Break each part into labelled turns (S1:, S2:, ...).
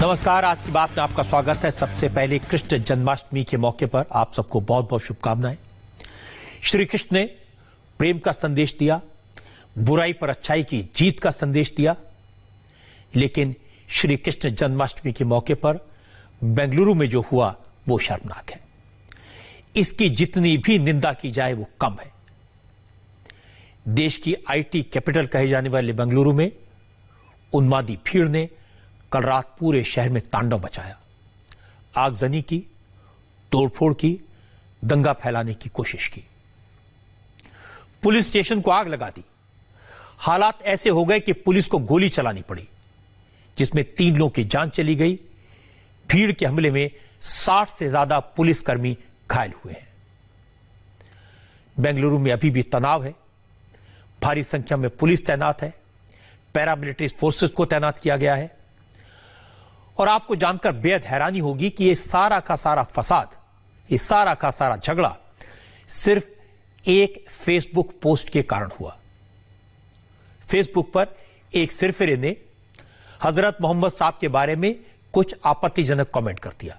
S1: नमस्कार, आज की बात में आपका स्वागत है। सबसे पहले कृष्ण जन्माष्टमी के मौके पर आप सबको बहुत बहुत शुभकामनाएं। श्री कृष्ण ने प्रेम का संदेश दिया, बुराई पर अच्छाई की जीत का संदेश दिया, लेकिन श्री कृष्ण जन्माष्टमी के मौके पर बेंगलुरु में जो हुआ वो शर्मनाक है। इसकी जितनी भी निंदा की जाए वो कम है। देश की आईटी कैपिटल कहे जाने वाले बेंगलुरु में उन्मादी भीड़ ने कल रात पूरे शहर में तांडव मचाया, आगजनी की, तोड़फोड़ की, दंगा फैलाने की कोशिश की, पुलिस स्टेशन को आग लगा दी। हालात ऐसे हो गए कि पुलिस को गोली चलानी पड़ी, जिसमें 3 लोगों की जान चली गई। भीड़ के हमले में 60 से ज्यादा पुलिसकर्मी घायल हुए हैं। बेंगलुरु में अभी भी तनाव है, भारी संख्या में पुलिस तैनात है, पैरामिलिट्री फोर्सेस को तैनात किया गया है। और आपको जानकर बेहद हैरानी होगी कि ये सारा का सारा फसाद, ये सारा का सारा झगड़ा सिर्फ एक फेसबुक पोस्ट के कारण हुआ। फेसबुक पर एक सिरफिरे ने हजरत मोहम्मद साहब के बारे में कुछ आपत्तिजनक कमेंट कर दिया।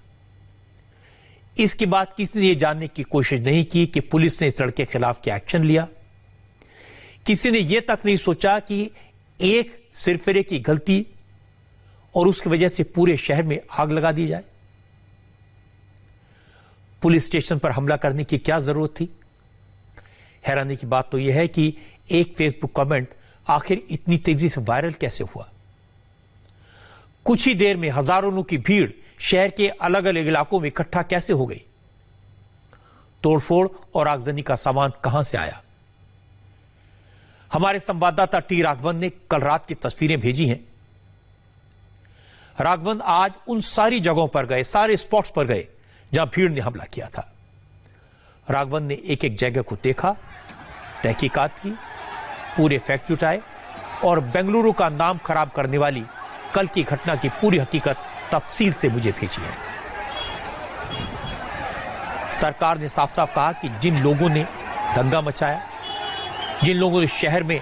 S1: इसके बाद किसी ने यह जानने की कोशिश नहीं की कि पुलिस ने इस लड़के के खिलाफ क्या एक्शन लिया। किसी ने यह तक नहीं सोचा कि एक सिरफिरे की गलती और उसकी वजह से पूरे शहर में आग लगा दी जाए। पुलिस स्टेशन पर हमला करने की क्या जरूरत थी? हैरानी की बात तो यह है कि एक फेसबुक कमेंट आखिर इतनी तेजी से वायरल कैसे हुआ। कुछ ही देर में हजारों लोगों की भीड़ शहर के अलग अलग इलाकों में इकट्ठा कैसे हो गई? तोड़फोड़ और आगजनी का सामान कहां से आया? हमारे संवाददाता टी राघवन ने कल रात की तस्वीरें भेजी हैं। राघवन आज उन सारी जगहों पर गए, सारे स्पॉट्स पर गए जहां भीड़ ने हमला किया था। राघवन ने एक एक जगह को देखा, तहकीकात की, पूरे फैक्ट जुटाए और बेंगलुरु का नाम खराब करने वाली कल की घटना की पूरी हकीकत तफसील से मुझे भेजी है। सरकार ने साफ साफ कहा कि जिन लोगों ने दंगा मचाया, जिन लोगों ने शहर में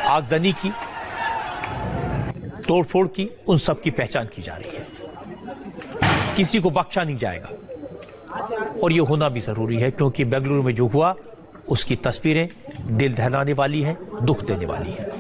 S1: आगजनी की, तोड़फोड़ की, उन सब की पहचान की जा रही है। किसी को बख्शा नहीं जाएगा और यह होना भी जरूरी है, क्योंकि बेंगलुरु में जो हुआ उसकी तस्वीरें दिल दहलाने वाली हैं, दुख देने वाली हैं।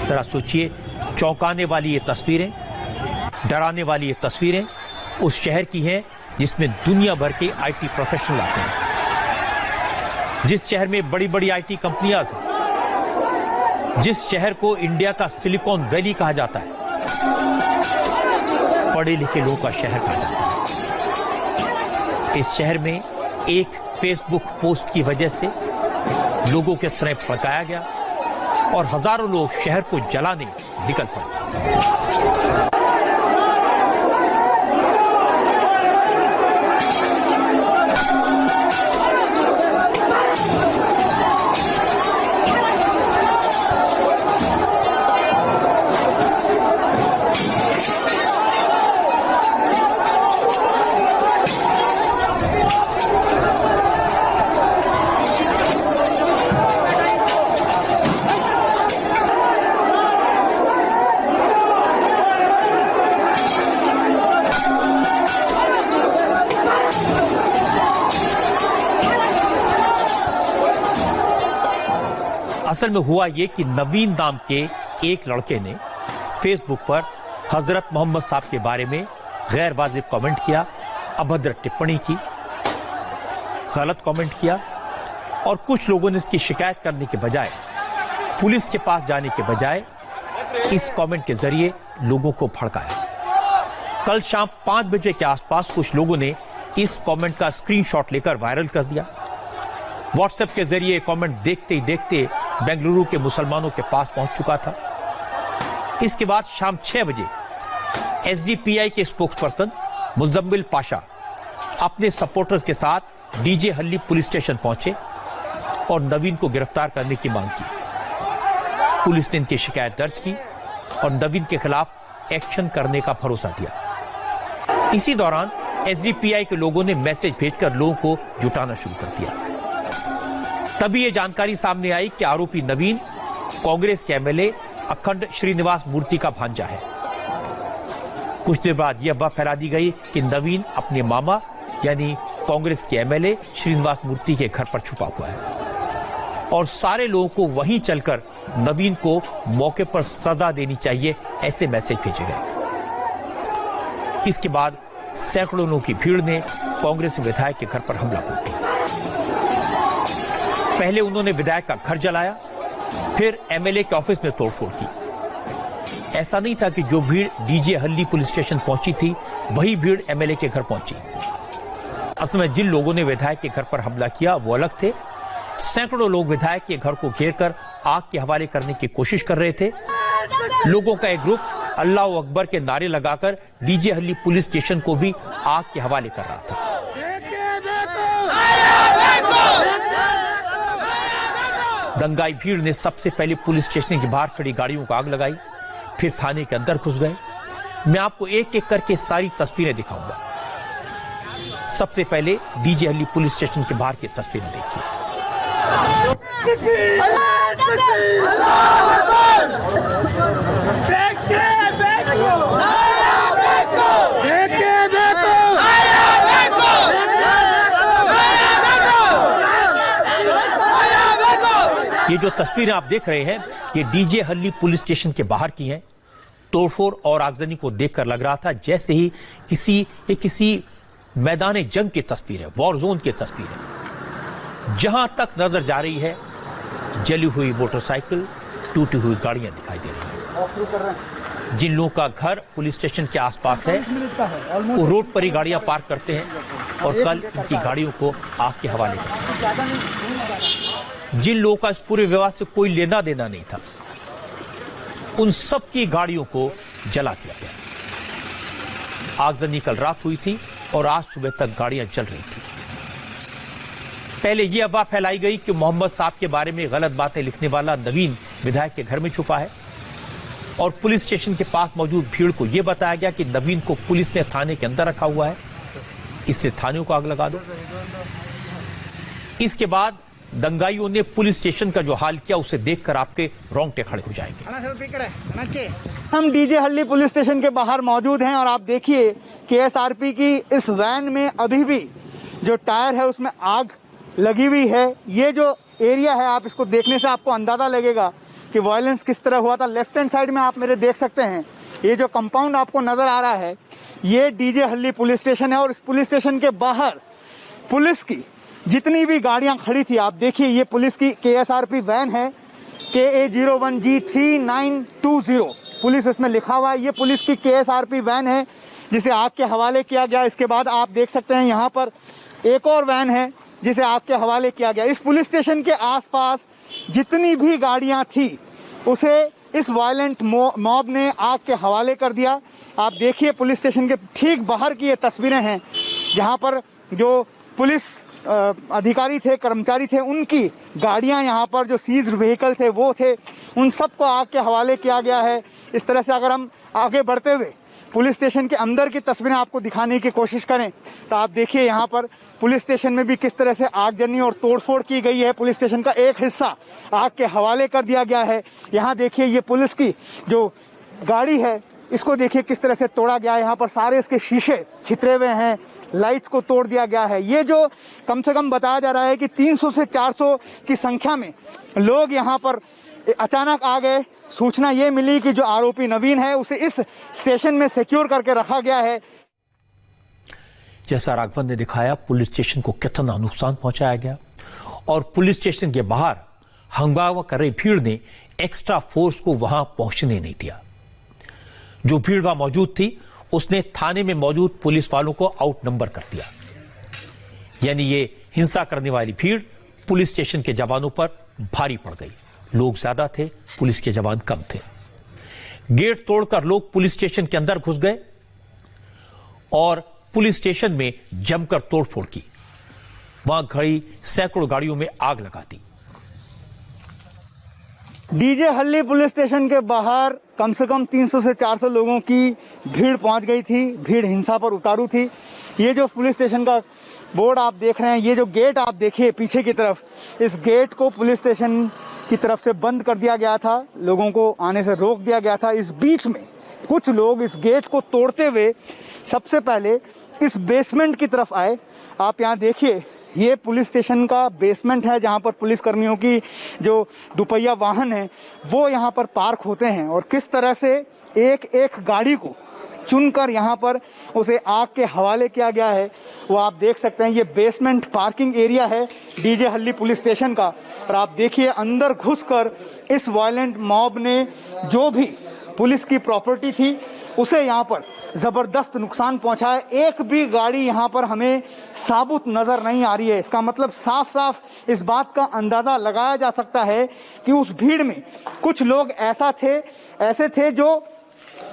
S1: जरा सोचिए, चौंकाने वाली ये तस्वीरें, डराने वाली ये तस्वीरें उस शहर की हैं जिसमें दुनिया भर के आईटी प्रोफेशनल आते हैं, जिस शहर में बड़ी बड़ी आईटी कंपनियां हैं, जिस शहर को इंडिया का सिलिकॉन वैली कहा जाता है, पढ़े लिखे लोगों का शहर कहा जाता है। इस शहर में एक फेसबुक पोस्ट की वजह से लोगों के स्नेह भड़काया गया और हजारों लोग शहर को जलाने निकल पड़े। असल में हुआ यह कि नवीन नाम के एक लड़के ने फेसबुक पर हजरत मोहम्मद साहब के बारे में गैर वाजिब कमेंट किया, अभद्र टिप्पणी की, गलत कमेंट किया और कुछ लोगों ने इसकी शिकायत करने के बजाय, पुलिस के पास जाने के बजाय इस कमेंट के जरिए लोगों को भड़काया। कल शाम 5 बजे के आसपास कुछ लोगों ने इस कमेंट का स्क्रीनशॉट लेकर वायरल कर दिया। व्हाट्सएप के जरिए कमेंट देखते ही देखते बेंगलुरु के मुसलमानों के पास पहुंच चुका था। इसके बाद शाम 6 बजे एसडीपीआई के स्पोक्सपर्सन मुजम्मिल पाशा अपने सपोर्टर्स के साथ डीजे हल्ली पुलिस स्टेशन पहुंचे और नवीन को गिरफ्तार करने की मांग की। पुलिस ने इनकी शिकायत दर्ज की और नवीन के खिलाफ एक्शन करने का भरोसा दिया। इसी दौरान एसडीपीआई के लोगों ने मैसेज भेजकर लोगों को जुटाना शुरू कर दिया। तभी यह जानकारी सामने आई कि आरोपी नवीन कांग्रेस के एमएलए अखंड श्रीनिवास मूर्ति का भांजा है। कुछ देर बाद यह अफवाह फैला दी गई कि नवीन अपने मामा यानी कांग्रेस के एमएलए श्रीनिवास मूर्ति के घर पर छुपा हुआ है और सारे लोगों को वहीं चलकर नवीन को मौके पर सजा देनी चाहिए, ऐसे मैसेज भेजे गए। इसके बाद सैकड़ों लोगों की भीड़ ने कांग्रेस विधायक के घर पर हमला बोल दिया। पहले उन्होंने विधायक का घर जलाया, फिर एमएलए के ऑफिस में तोड़फोड़ की। ऐसा नहीं था कि जो भीड़ डीजे हल्ली पुलिस स्टेशन पहुंची थी वही भीड़ एमएलए के घर पहुंची। असल में जिन लोगों ने विधायक के घर पर हमला किया वो अलग थे। सैकड़ों लोग विधायक के घर को घेरकर आग के हवाले करने की कोशिश कर रहे थे। लोगों का एक ग्रुप अल्लाह अकबर के नारे लगाकर डीजे हल्ली पुलिस स्टेशन को भी आग के हवाले कर रहा था। दंगाई भीड़ ने सबसे पहले पुलिस स्टेशन के बाहर खड़ी गाड़ियों को आग लगाई, फिर थाने के अंदर घुस गए। मैं आपको एक एक करके सारी तस्वीरें दिखाऊंगा। सबसे पहले डीजे हल्ली पुलिस स्टेशन के बाहर की तस्वीरें देखिए। ये जो तस्वीरें आप देख रहे हैं ये डीजे हल्ली पुलिस स्टेशन के बाहर की हैं। तोड़फोड़ और आगजनी को देखकर लग रहा था जैसे ही किसी मैदान जंग की तस्वीर है, वॉर जोन की तस्वीर है। जहां तक नजर जा रही है जली हुई मोटरसाइकिल, टूटी हुई गाड़ियां दिखाई दे रही हैं। जिन लोगों का घर पुलिस स्टेशन के आसपास है वो रोड पर ही गाड़ियां पार्क करते हैं और कल इनकी गाड़ियों को आग के हवाले करते हैं। जिन लोगों का इस पूरे विवाद से कोई लेना देना नहीं था उन सब की गाड़ियों को जला दिया गया। आगजनी कल रात हुई थी और आज सुबह तक गाड़ियां जल रही थी। पहले यह अफवाह फैलाई गई कि मोहम्मद साहब के बारे में गलत बातें लिखने वाला नवीन विधायक के घर में छुपा है और पुलिस स्टेशन के पास मौजूद भीड़ को यह बताया गया कि नवीन को पुलिस ने थाने के अंदर रखा हुआ है, इससे थाने को आग लगा दो। इसके बाद दंगाइयों ने पुलिस स्टेशन का जो हाल किया उसे देखकर आपके रोंगटे खड़े हो जाएंगे।
S2: हम डीजे हल्ली पुलिस स्टेशन के बाहर मौजूद हैं और आप देखिए केएसआरपी की इस वैन में अभी भी जो टायर है उसमें आग लगी हुई है। ये जो एरिया है आप इसको देखने से आपको अंदाजा लगेगा कि वायलेंस किस तरह हुआ था। लेफ्ट हैंड साइड में आप मेरे देख सकते हैं ये जो कंपाउंड आपको नजर आ रहा है ये डीजे हल्ली पुलिस स्टेशन है और इस पुलिस स्टेशन के बाहर पुलिस की जितनी भी गाड़ियां खड़ी थी आप देखिए ये पुलिस की केएसआरपी वैन है KA01G3920 पुलिस इसमें लिखा हुआ है। ये पुलिस की केएसआरपी वैन है जिसे आग के हवाले किया गया। इसके बाद आप देख सकते हैं यहाँ पर एक और वैन है जिसे आग के हवाले किया गया। इस पुलिस स्टेशन के आसपास जितनी भी गाड़ियां थी उसे इस वायलेंट मॉब ने आग के हवाले कर दिया। आप देखिए पुलिस स्टेशन के ठीक बाहर की ये तस्वीरें हैं जहां पर जो पुलिस अधिकारी थे, कर्मचारी थे, उनकी गाड़ियां यहाँ पर जो सीज व्हीकल थे वो थे, उन सबको आग के हवाले किया गया है। इस तरह से अगर हम आगे बढ़ते हुए पुलिस स्टेशन के अंदर की तस्वीरें आपको दिखाने की कोशिश करें तो आप देखिए यहाँ पर पुलिस स्टेशन में भी किस तरह से आगजनी और तोड़फोड़ की गई है। पुलिस स्टेशन का एक हिस्सा आग के हवाले कर दिया गया है। यहाँ देखिए ये पुलिस की जो गाड़ी है इसको देखिए किस तरह से तोड़ा गया है। यहाँ पर सारे इसके शीशे छितरे हुए हैं, लाइट्स को तोड़ दिया गया है। ये जो कम से कम बताया जा रहा है कि 300 से 400 की संख्या में लोग यहाँ पर अचानक आ गए। सूचना ये मिली कि जो आरोपी नवीन है उसे इस स्टेशन में सिक्योर करके रखा गया है।
S1: जैसा राघवन ने दिखाया पुलिस स्टेशन को कितना नुकसान पहुंचाया गया और पुलिस स्टेशन के बाहर हंगामा कर रही भीड़ ने एक्स्ट्रा फोर्स को वहां पहुंचने नहीं दिया। जो भीड़ वहां मौजूद थी उसने थाने में मौजूद पुलिस वालों को आउट नंबर कर दिया। यानी ये हिंसा करने वाली भीड़ पुलिस स्टेशन के जवानों पर भारी पड़ गई। लोग ज्यादा थे, पुलिस के जवान कम थे। गेट तोड़कर लोग पुलिस स्टेशन के अंदर घुस गए और पुलिस स्टेशन में जमकर तोड़फोड़ की। वहां खड़ी सैकड़ों गाड़ियों में आग लगा दी।
S2: डीजे हल्ली पुलिस स्टेशन के बाहर कम से कम 300 से 400 लोगों की भीड़ पहुंच गई थी। भीड़ हिंसा पर उतारू थी। ये जो पुलिस स्टेशन का बोर्ड आप देख रहे हैं, ये जो गेट आप देखिए पीछे की तरफ, इस गेट को पुलिस स्टेशन की तरफ से बंद कर दिया गया था, लोगों को आने से रोक दिया गया था। इस बीच में कुछ लोग इस गेट को तोड़ते हुए सबसे पहले इस बेसमेंट की तरफ आए। आप यहाँ देखिए, ये पुलिस स्टेशन का बेसमेंट है जहाँ पर पुलिस कर्मियों की जो दुपहिया वाहन है वो यहाँ पर पार्क होते हैं, और किस तरह से एक एक गाड़ी को चुनकर यहाँ पर उसे आग के हवाले किया गया है वो आप देख सकते हैं। ये बेसमेंट पार्किंग एरिया है डीजे हल्ली पुलिस स्टेशन का, और आप देखिए अंदर घुसकर इस वायलेंट मॉब ने जो भी पुलिस की प्रॉपर्टी थी उसे यहाँ पर जबरदस्त नुकसान पहुंचा है। एक भी गाड़ी यहाँ पर हमें साबुत नजर नहीं आ रही है। इसका मतलब साफ साफ इस बात का अंदाजा लगाया जा सकता है कि उस भीड़ में कुछ लोग ऐसे थे जो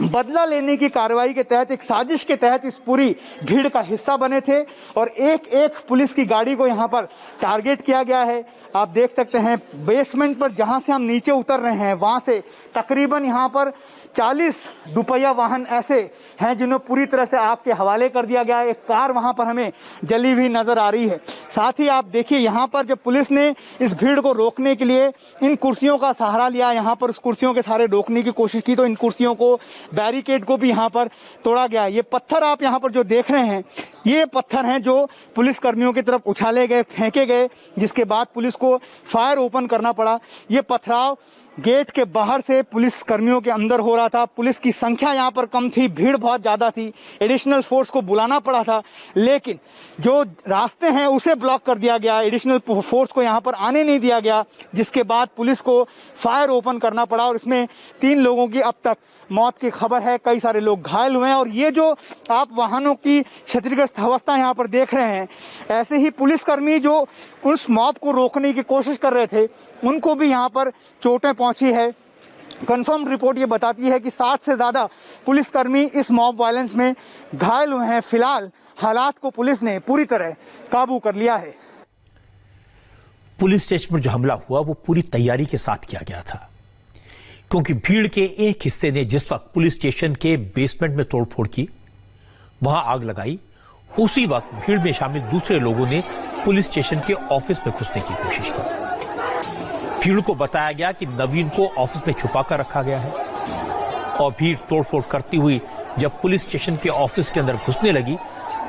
S2: बदला लेने की कार्रवाई के तहत, एक साजिश के तहत इस पूरी भीड़ का हिस्सा बने थे, और एक एक पुलिस की गाड़ी को यहाँ पर टारगेट किया गया है। आप देख सकते हैं बेसमेंट पर जहां से हम नीचे उतर रहे हैं वहां से तकरीबन यहाँ पर 40 दुपहिया वाहन ऐसे हैं जिन्हें पूरी तरह से आग के हवाले कर दिया गया है। एक कार वहां पर हमें जली हुई नजर आ रही है। साथ ही आप देखिए यहाँ पर जब पुलिस ने इस भीड़ को रोकने के लिए इन कुर्सियों का सहारा लिया, यहाँ पर उस कुर्सियों के सहारे रोकने की कोशिश की, तो इन कुर्सियों को, बैरिकेड को भी यहाँ पर तोड़ा गया। ये पत्थर आप यहाँ पर जो देख रहे हैं, ये पत्थर हैं जो पुलिस कर्मियों की तरफ उछाले गए, फेंके गए, जिसके बाद पुलिस को फायर ओपन करना पड़ा। ये पथराव गेट के बाहर से पुलिस कर्मियों के अंदर हो रहा था। पुलिस की संख्या यहाँ पर कम थी, भीड़ बहुत ज्यादा थी, एडिशनल फोर्स को बुलाना पड़ा था, लेकिन जो रास्ते हैं उसे ब्लॉक कर दिया गया, एडिशनल फोर्स को यहाँ पर आने नहीं दिया गया, जिसके बाद पुलिस को फायर ओपन करना पड़ा, और इसमें 3 लोगों की अब तक मौत की खबर है, कई सारे लोग घायल हुए हैं। और ये जो आप वाहनों की क्षतिग्रस्त अवस्था यहाँ पर देख रहे हैं, ऐसे ही पुलिसकर्मी जो उस मॉब को रोकने की कोशिश कर रहे थे उनको भी यहाँ पर चोटें पहुंची है। कंफर्म रिपोर्ट ये बताती है कि 60 से ज्यादा पुलिसकर्मी इस मॉब वायलेंस में घायल हुए हैं। फिलहाल हालात को पुलिस ने पूरी तरह काबू कर लिया है।
S1: पुलिस स्टेशन पर जो हमला हुआ वो पूरी तैयारी के साथ किया गया था, क्योंकि भीड़ के एक हिस्से ने जिस वक्त पुलिस स्टेशन के बेसमेंट में तोड़फोड़ की, वहां आग लगाई, उसी वक्त भीड़ में शामिल दूसरे लोगों ने पुलिस स्टेशन के ऑफिस में घुसने की कोशिश की। भीड़ को बताया गया कि नवीन को ऑफिस में छुपाकर रखा गया है, और भीड़ तोड़फोड़ करती हुई जब पुलिस स्टेशन के ऑफिस के अंदर घुसने लगी,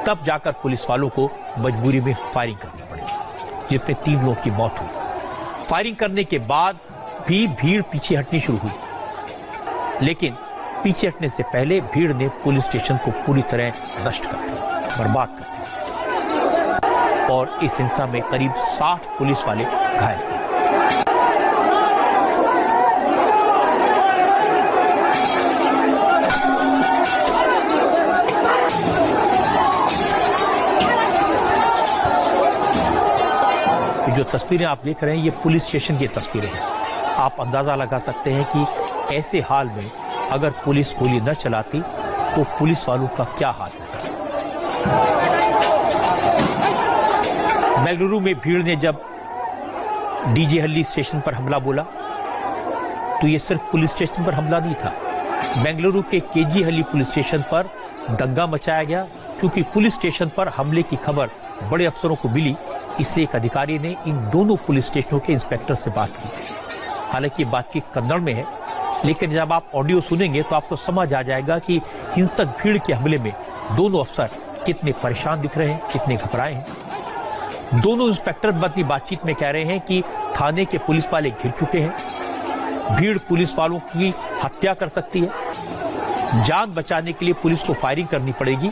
S1: तब जाकर पुलिस वालों को मजबूरी में फायरिंग करनी पड़ी, जिसमें 3 लोगों की मौत हुई। फायरिंग करने के बाद भी भीड़ पीछे हटनी शुरू हुई, लेकिन पीछे हटने से पहले भीड़ ने पुलिस स्टेशन को पूरी तरह नष्ट कर दिया, बर्बाद कर दिया, और इस हिंसा में करीब 60 पुलिस वाले घायल हुए। जो तस्वीरें आप देख रहे हैं ये पुलिस स्टेशन की तस्वीरें हैं। आप अंदाजा लगा सकते हैं कि ऐसे हाल में अगर पुलिस गोली न चलाती तो पुलिस वालों का क्या हाल होता। बेंगलुरु में भीड़ ने जब डीजे हल्ली स्टेशन पर हमला बोला तो ये सिर्फ पुलिस स्टेशन पर हमला नहीं था। बेंगलुरु के केजी हल्ली पुलिस स्टेशन पर दंगा मचाया गया, क्योंकि पुलिस स्टेशन पर हमले की खबर बड़े अफसरों को मिली। इसलिए एक अधिकारी ने इन दोनों पुलिस स्टेशनों के इंस्पेक्टर से बात की। हालांकि बातचीत कन्नड़ में है, लेकिन जब आप ऑडियो सुनेंगे तो आपको समझ आ जाएगा कि हिंसक भीड़ के हमले में दोनों अफसर कितने परेशान दिख रहे हैं, कितने घबराए हैं। दोनों इंस्पेक्टर अपनी बातचीत में कह रहे हैं कि थाने के पुलिस वाले घिर चुके हैं, भीड़ पुलिस वालों की हत्या कर सकती है, जान बचाने के लिए पुलिस को फायरिंग करनी पड़ेगी,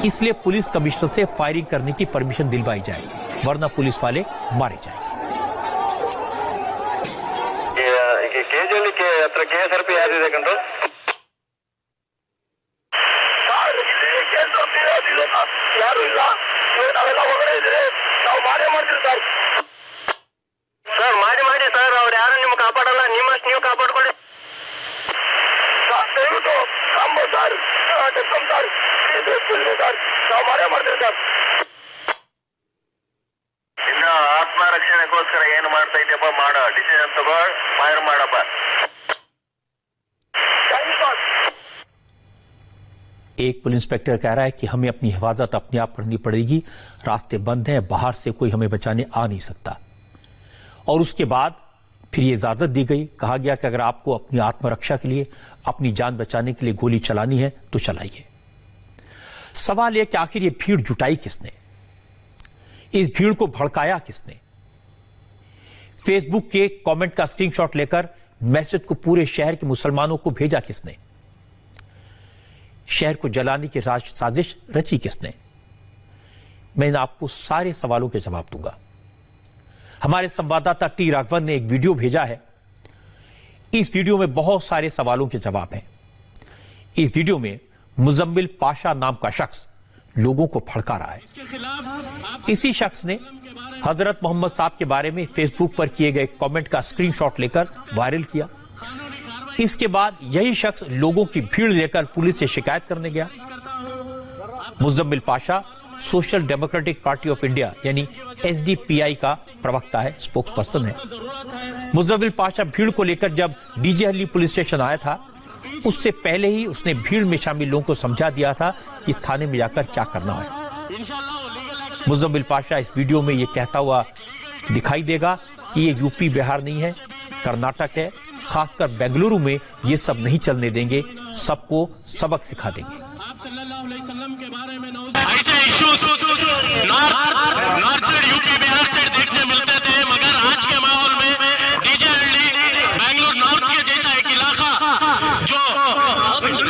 S1: इसलिए पुलिस कमिश्नर से फायरिंग करने की परमिशन दिलवाई जाएगी, वरना पुलिस वाले मारे जाएंगे।
S3: ಸರ್ ಮಾಡಿ ಸರ್, ಅವ್ರು ಯಾರು ನಿಮ್ಗೆ ಕಾಪಾಡಲ್ಲ, ನಿಮ್ಮಷ್ಟು ನೀವು ಕಾಪಾಡ್ಕೊಳ್ಳಿ. ದಯವಿಟ್ಟು ನಮ್ಮ ಸರ್ ಮಾಡ್ತಿರ್ತಾం ಸರ್ ಇದು ಫುಲ್ ಸರ್ ನಾವು ಮಾಡೇ ಮಾಡ್ತೀವಿ ಸರ್ ಇನ್ನು ಆತ್ಮರಕ್ಷಣೆಗೋಸ್ಕರ ಏನು ಮಾಡ್ತಾ ಇದೆಯಪ್ಪ ಮಾಡೋ ಡಿಸಿಷನ್ ತಗೋ ಫೈರ್ ಮಾಡಪ್ಪ
S1: एक पुलिस इंस्पेक्टर कह रहा है कि हमें अपनी हिफाजत अपने आप करनी पड़ेगी, रास्ते बंद हैं, बाहर से कोई हमें बचाने आ नहीं सकता। और उसके बाद फिर ये इजाजत दी गई, कहा गया कि अगर आपको अपनी आत्मरक्षा के लिए अपनी जान बचाने के लिए गोली चलानी है तो चलाइए। सवाल यह कि आखिर ये भीड़ जुटाई किसने, इस भीड़ को भड़काया किसने? फेसबुक के कमेंट का स्क्रीनशॉट लेकर मैसेज को पूरे शहर के मुसलमानों को भेजा किसने? शहर को जलाने की साजिश रची किसने? मैं आपको सारे सवालों के जवाब दूंगा। हमारे संवाददाता टी राघवन ने एक वीडियो भेजा है। इस वीडियो में बहुत सारे सवालों के जवाब हैं। इस वीडियो में मुजम्मिल पाशा नाम का शख्स लोगों को भड़का रहा है। इसी शख्स ने हजरत मोहम्मद साहब के बारे में फेसबुक पर किए गए कमेंट का स्क्रीनशॉट लेकर वायरल किया। इसके बाद यही शख्स लोगों की भीड़ लेकर पुलिस से शिकायत करने गया। Muzammil Pasha social democratic party of India यानी एसडीपीआई का प्रवक्ता है, स्पोक्स पर्सन है। मुजम्मिल पाशा भीड़ को लेकर जब डीजे हल्ली पुलिस स्टेशन आया था, उससे पहले ही उसने भीड़ में शामिल लोगों को समझा दिया था कि थाने में जाकर क्या करना है। मुजम्मिल पाशा इस वीडियो में यह कहता हुआ दिखाई देगा कि ये यूपी बिहार नहीं है, कर्नाटक है, खासकर बेंगलुरु में ये सब नहीं चलने देंगे, सबको सबक सिखा देंगे।
S4: ऐसे issues north side UP Bihar side देखने मिलते थे, मगर आज के माहौल में डीजे हल्ली बेंगलुरु नॉर्थ के जैसा एक इलाका जो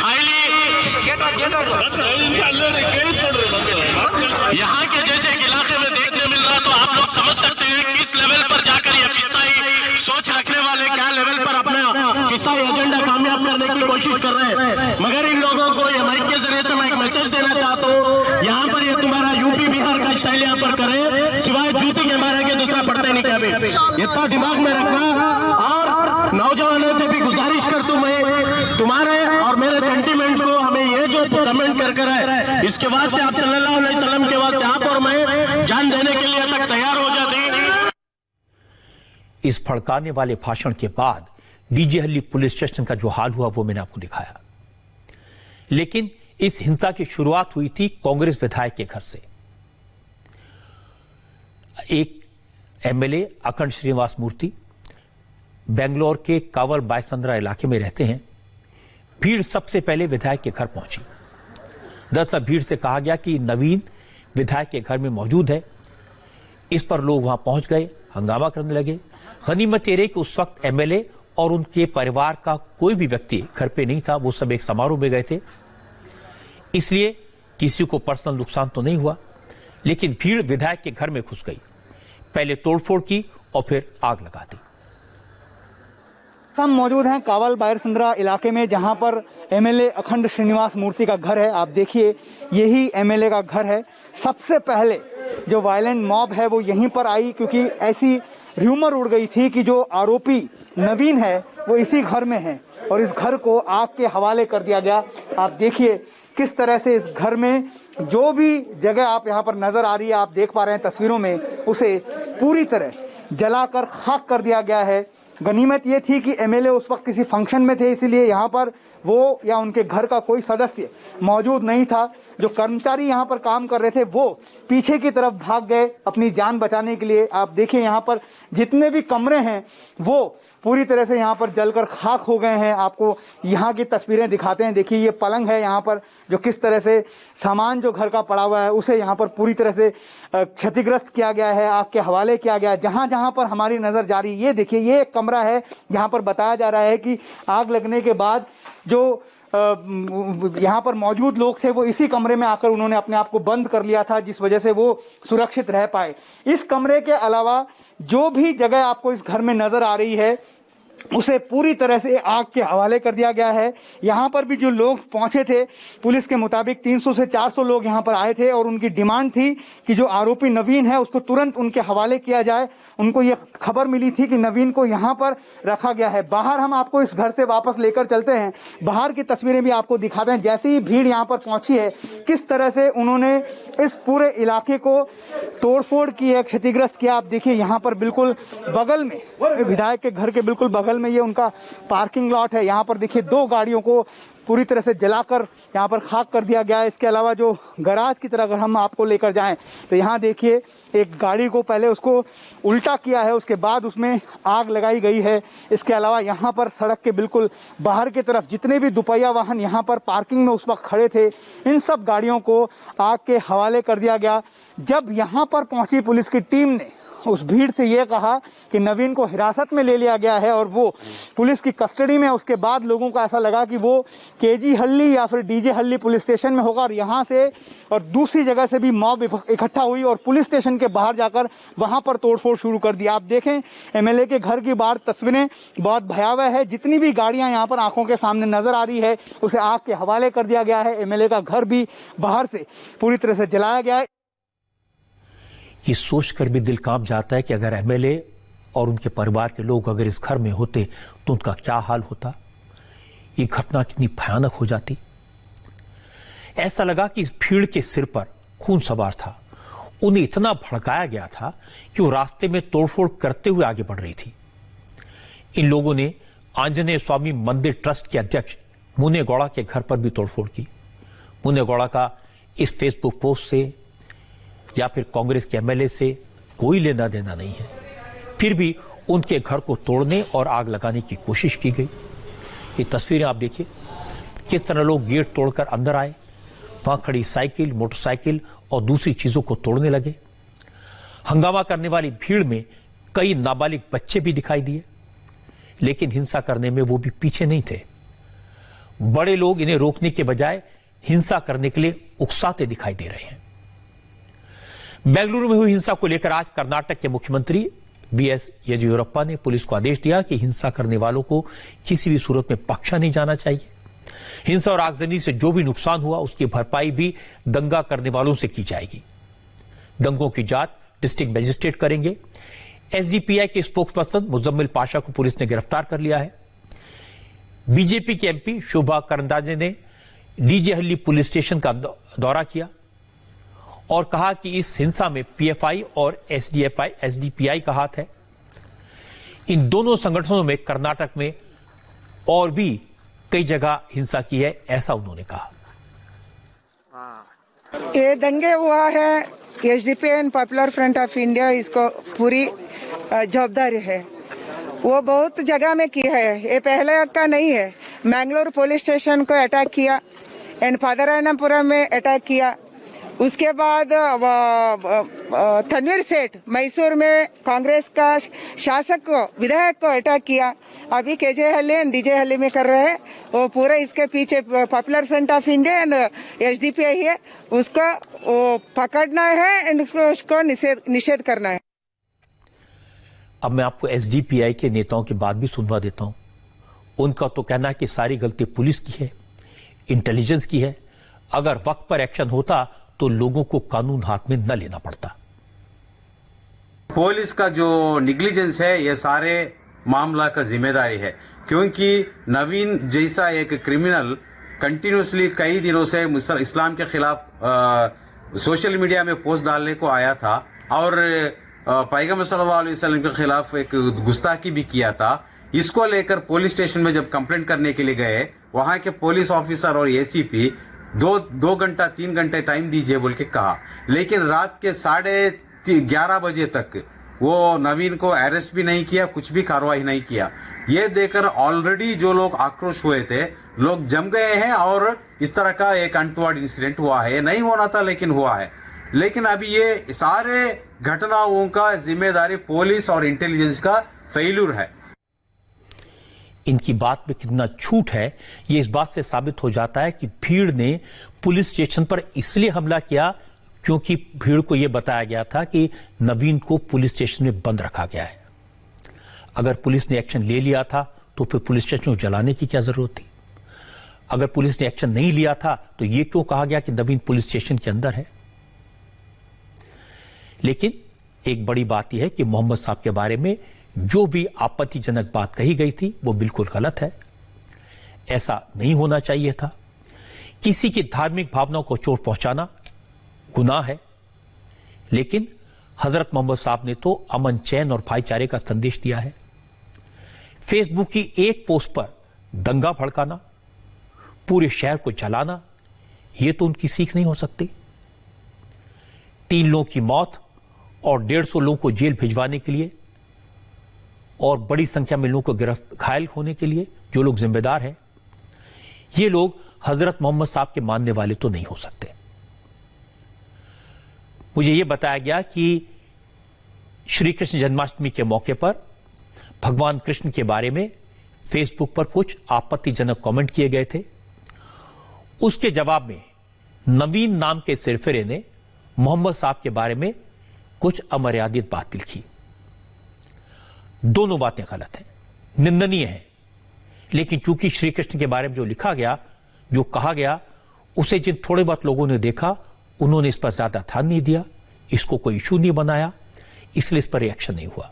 S4: हाईली यहाँ के जैसे एक इलाके में देखने मिल रहा, तो आप लोग समझ सकते हैं किस लेवल पर जाकर ये फिस्ताई सोच रखने वाले क्या लेवल पर अपना फिस्ताई एजेंडा कामयाब करने की कोशिश कर रहे हैं। मगर इन लोगों को ये माइक के जरिए से मैं एक मैसेज देना चाहता हूँ, यहाँ पर ये तुम्हारा यूपी बिहार का स्टाइल यहाँ पर करे, सिवाय जूती के मारे के दूसरा पढ़ते नहीं क्या भी, इतना दिमाग में रखना। और नौजवानों से भी गुजारिश करता हूँ मैं, तुम्हारे और मेरे सेंटीमेंट्स को हमें ये जो कमेंट कर है, इसके वास्ते आप सल्लल्लाहु अलैहि वसल्लम के वास्ते आप और मैं जान देने के लिए तक तैयार हो जाते।
S1: इस भड़काने वाले भाषण के बाद डीजे हल्ली पुलिस स्टेशन का जो हाल हुआ वो मैंने आपको दिखाया। लेकिन इस हिंसा की शुरुआत हुई थी कांग्रेस विधायक के घर से। एक एमएलए अखंड श्रीनिवास मूर्ति बेंगलोर के कावल बायसंद्रा इलाके में रहते हैं। भीड़ सबसे पहले विधायक के घर पहुंची। दरअसल भीड़ से कहा गया कि नवीन विधायक के घर में मौजूद है। इस पर लोग वहां पहुंच गए, हंगामा करने लगे। गनीमत ये रही कि उस वक्त एमएलए और उनके परिवार का कोई भी व्यक्ति घर पे नहीं था, वो सब एक समारोह में गए थे, इसलिए किसी को पर्सनल नुकसान तो नहीं हुआ। लेकिन भीड़ विधायक के घर में घुस गई, पहले तोड़फोड़ की और फिर आग लगा दी।
S2: हम मौजूद हैं कावल बायरसंद्रा इलाके में, जहां पर एमएलए अखंड श्रीनिवास मूर्ति का घर है। आप देखिए यही एमएलए का घर है। सबसे पहले जो वायलेंट मॉब है वो यहीं पर आई, क्योंकि ऐसी र्यूमर उड़ गई थी कि जो आरोपी नवीन है वो इसी घर में है और इस घर को आग के हवाले कर दिया गया। आप देखिए किस तरह से इस घर में जो भी जगह आप यहाँ पर नजर आ रही है, आप देख पा रहे हैं तस्वीरों में, उसे पूरी तरह जलाकर खाक कर दिया गया है। गनीमत ये थी कि एमएलए उस वक्त किसी फंक्शन में थे, इसीलिए यहाँ पर वो या उनके घर का कोई सदस्य मौजूद नहीं था। जो कर्मचारी यहाँ पर काम कर रहे थे वो पीछे की तरफ भाग गए अपनी जान बचाने के लिए। आप देखिए यहाँ पर जितने भी कमरे हैं वो पूरी तरह से यहाँ पर जलकर खाक हो गए हैं। आपको यहाँ की तस्वीरें दिखाते हैं। देखिए ये पलंग है यहाँ पर, जो किस तरह से सामान जो घर का पड़ा हुआ है उसे यहाँ पर पूरी तरह से क्षतिग्रस्त किया गया है, आग के हवाले किया गया है। जहाँ जहाँ पर हमारी नज़र जा रही है, ये देखिए ये एक कमरा है, यहाँ पर बताया जा रहा है कि आग लगने के बाद जो यहाँ पर मौजूद लोग थे वो इसी कमरे में आकर उन्होंने अपने आप को बंद कर लिया था, जिस वजह से वो सुरक्षित रह पाए। इस कमरे के अलावा जो भी जगह आपको इस घर में नजर आ रही है उसे पूरी तरह से आग के हवाले कर दिया गया है। यहाँ पर भी जो लोग पहुंचे थे, पुलिस के मुताबिक 300 से 400 लोग यहाँ पर आए थे और उनकी डिमांड थी कि जो आरोपी नवीन है उसको तुरंत उनके हवाले किया जाए। उनको ये खबर मिली थी कि नवीन को यहाँ पर रखा गया है। बाहर हम आपको इस घर से वापस लेकर चलते हैं, बाहर की तस्वीरें भी आपको दिखाते हैं। जैसे ही भीड़ यहाँ पर पहुंची है, किस तरह से उन्होंने इस पूरे इलाके को तोड़फोड़ की है, क्षतिग्रस्त किया। आप देखिए यहाँ पर बिल्कुल बगल में, विधायक के घर के बिल्कुल बगल में ये उनका पार्किंग लॉट है। यहाँ पर देखिए 2 गाड़ियों को पूरी तरह से जलाकर यहाँ पर खाक कर दिया गया है। इसके अलावा जो गैराज की तरह अगर हम आपको लेकर जाएं तो यहाँ देखिए एक गाड़ी को पहले उसको उल्टा किया है, उसके बाद उसमें आग लगाई गई है। इसके अलावा यहाँ पर सड़क के बिल्कुल बाहर की तरफ जितने भी दुपहिया वाहन यहाँ पर पार्किंग में उस वक्त खड़े थे, इन सब गाड़ियों को आग के हवाले कर दिया गया। जब यहाँ पर पहुंची पुलिस की टीम ने उस भीड़ से ये कहा कि नवीन को हिरासत में ले लिया गया है और वो पुलिस की कस्टडी में, उसके बाद लोगों को ऐसा लगा कि वो केजी हल्ली या फिर डीजे हल्ली पुलिस स्टेशन में होगा और यहाँ से और दूसरी जगह से भी मॉब इकट्ठा हुई और पुलिस स्टेशन के बाहर जाकर वहां पर तोड़फोड़ शुरू कर दी। आप देखें एमएलए के घर की बाहर तस्वीरें बहुत भयावह है। जितनी भी गाड़ियां यहाँ पर आंखों के सामने नजर आ रही है उसे आग के हवाले कर दिया गया है। एमएलए का घर भी बाहर से पूरी तरह से जलाया गया है।
S1: ये सोचकर भी दिल कांप जाता है कि अगर एमएलए और उनके परिवार के लोग अगर इस घर में होते तो उनका क्या हाल होता, ये घटना कितनी भयानक हो जाती। ऐसा लगा कि इस भीड़ के सिर पर खून सवार था। उन्हें इतना भड़काया गया था कि वो रास्ते में तोड़फोड़ करते हुए आगे बढ़ रही थी। इन लोगों ने आंजनेय स्वामी मंदिर ट्रस्ट के अध्यक्ष मुन्ने गौड़ा के घर पर भी तोड़फोड़ की। मुन्ने गौड़ा का इस फेसबुक पोस्ट से या फिर कांग्रेस के एमएलए से कोई लेना देना नहीं है, फिर भी उनके घर को तोड़ने और आग लगाने की कोशिश की गई। ये तस्वीरें आप देखिए किस तरह लोग गेट तोड़कर अंदर आए, वहां खड़ी साइकिल, मोटरसाइकिल और दूसरी चीजों को तोड़ने लगे। हंगामा करने वाली भीड़ में कई नाबालिग बच्चे भी दिखाई दिए, लेकिन हिंसा करने में वो भी पीछे नहीं थे। बड़े लोग इन्हें रोकने के बजाय हिंसा करने के लिए उकसाते दिखाई दे रहे हैं। बेंगलुरु में हुई हिंसा को लेकर आज कर्नाटक के मुख्यमंत्री बीएस येदियुरप्पा ने पुलिस को आदेश दिया कि हिंसा करने वालों को किसी भी सूरत में बख्शा नहीं जाना चाहिए। हिंसा और आगजनी से जो भी नुकसान हुआ उसकी भरपाई भी दंगा करने वालों से की जाएगी। दंगों की जांच डिस्ट्रिक्ट मजिस्ट्रेट करेंगे। एसडीपीआई के स्पोक्सपर्सन मुजम्मिल पाशा को पुलिस ने गिरफ्तार कर लिया है। बीजेपी के एमपी शोभा करंदाजे ने डीजे हल्ली पुलिस स्टेशन का दौरा किया और कहा कि इस हिंसा में पीएफआई और एसडीपीआई का हाथ है। इन दोनों संगठनों में कर्नाटक में और भी कई जगह हिंसा की है, ऐसा उन्होंने कहा।
S5: ये दंगे हुआ है, SDPI and popular front of India इसको पूरी जवाबदारी है। वो बहुत जगह में की है, ये पहले का नहीं है। मैंगलोर पुलिस स्टेशन को अटैक किया एंड पादरायनपुरम में अटैक किया। उसके बाद तनवीर सेठ मैसूर में कांग्रेस का शासक को, विधायक को अटैक किया। अभी केजे हल्ली एंड डीजे हल्ली में कर रहे हैं। वो पूरा इसके पीछे popular front of India and SDPI है, उसको वो पकड़ना है एंड उसको निषेध करना है।
S1: अब मैं आपको एसडीपीआई के नेताओं की बात भी सुनवा देता हूं। उनका तो कहना है कि सारी गलती पुलिस की है, इंटेलिजेंस की है। अगर वक्त पर एक्शन होता तो लोगों को कानून हाथ में न लेना पड़ता।
S6: पुलिस का जो निग्लिजेंस है ये सारे मामला का जिम्मेदारी है, क्योंकि नवीन जैसा एक क्रिमिनल कंटिन्यूसली कई दिनों से इस्लाम के खिलाफ सोशल मीडिया में पोस्ट डालने को आया था और पैगंबर सल्लल्लाहु अलैहि वसल्लम के खिलाफ एक गुस्ताखी भी किया था। इसको लेकर पुलिस स्टेशन में जब कंप्लेंट करने के लिए गए, वहां के पुलिस ऑफिसर और एसीपी दो घंटा 3 घंटे टाइम दीजिए बोल के कहा, लेकिन रात के 11:30 बजे तक वो नवीन को अरेस्ट भी नहीं किया, कुछ भी कार्रवाई नहीं किया। ये देखकर ऑलरेडी जो लोग आक्रोश हुए थे, लोग जम गए हैं और इस तरह का एक अनटुवर्ड इंसिडेंट हुआ है। ये नहीं होना था लेकिन हुआ है। लेकिन अभी ये सारे घटनाओं का जिम्मेदारी पुलिस और इंटेलिजेंस का फेल्यूर है।
S1: इनकी बात में कितना झूठ है ये इस बात से साबित हो जाता है कि भीड़ ने पुलिस स्टेशन पर इसलिए हमला किया क्योंकि भीड़ को यह बताया गया था कि नवीन को पुलिस स्टेशन में बंद रखा गया है। अगर पुलिस ने एक्शन ले लिया था तो फिर पुलिस स्टेशन को जलाने की क्या जरूरत थी? अगर पुलिस ने एक्शन नहीं लिया था तो यह क्यों कहा गया कि नवीन पुलिस स्टेशन के अंदर है? लेकिन एक बड़ी बात यह है कि मोहम्मद साहब के बारे में जो भी आपत्तिजनक बात कही गई थी वो बिल्कुल गलत है। ऐसा नहीं होना चाहिए था। किसी की धार्मिक भावनाओं को चोट पहुंचाना गुनाह है, लेकिन हजरत मोहम्मद साहब ने तो अमन, चैन और भाईचारे का संदेश दिया है। फेसबुक की एक पोस्ट पर दंगा भड़काना, पूरे शहर को जलाना, यह तो उनकी सीख नहीं हो सकती। 3 लोगों की मौत और 150 लोगों को जेल भिजवाने के लिए और बड़ी संख्या में लोगों को घायल होने के लिए जो लोग जिम्मेदार हैं, ये लोग हजरत मोहम्मद साहब के मानने वाले तो नहीं हो सकते। मुझे यह बताया गया कि श्री कृष्ण जन्माष्टमी के मौके पर भगवान कृष्ण के बारे में फेसबुक पर कुछ आपत्तिजनक कमेंट किए गए थे। उसके जवाब में नवीन नाम के सिरफिरे ने मोहम्मद साहब के बारे में कुछ अमर्यादित बात लिखी। दोनों बातें गलत हैं, निंदनीय हैं, लेकिन चूंकि श्री कृष्ण के बारे में जो लिखा गया, जो कहा गया, उसे जिन थोड़े बहुत लोगों ने देखा, उन्होंने इस पर ज्यादा ध्यान नहीं दिया, इसको कोई इशू नहीं बनाया, इसलिए इस पर रिएक्शन नहीं हुआ।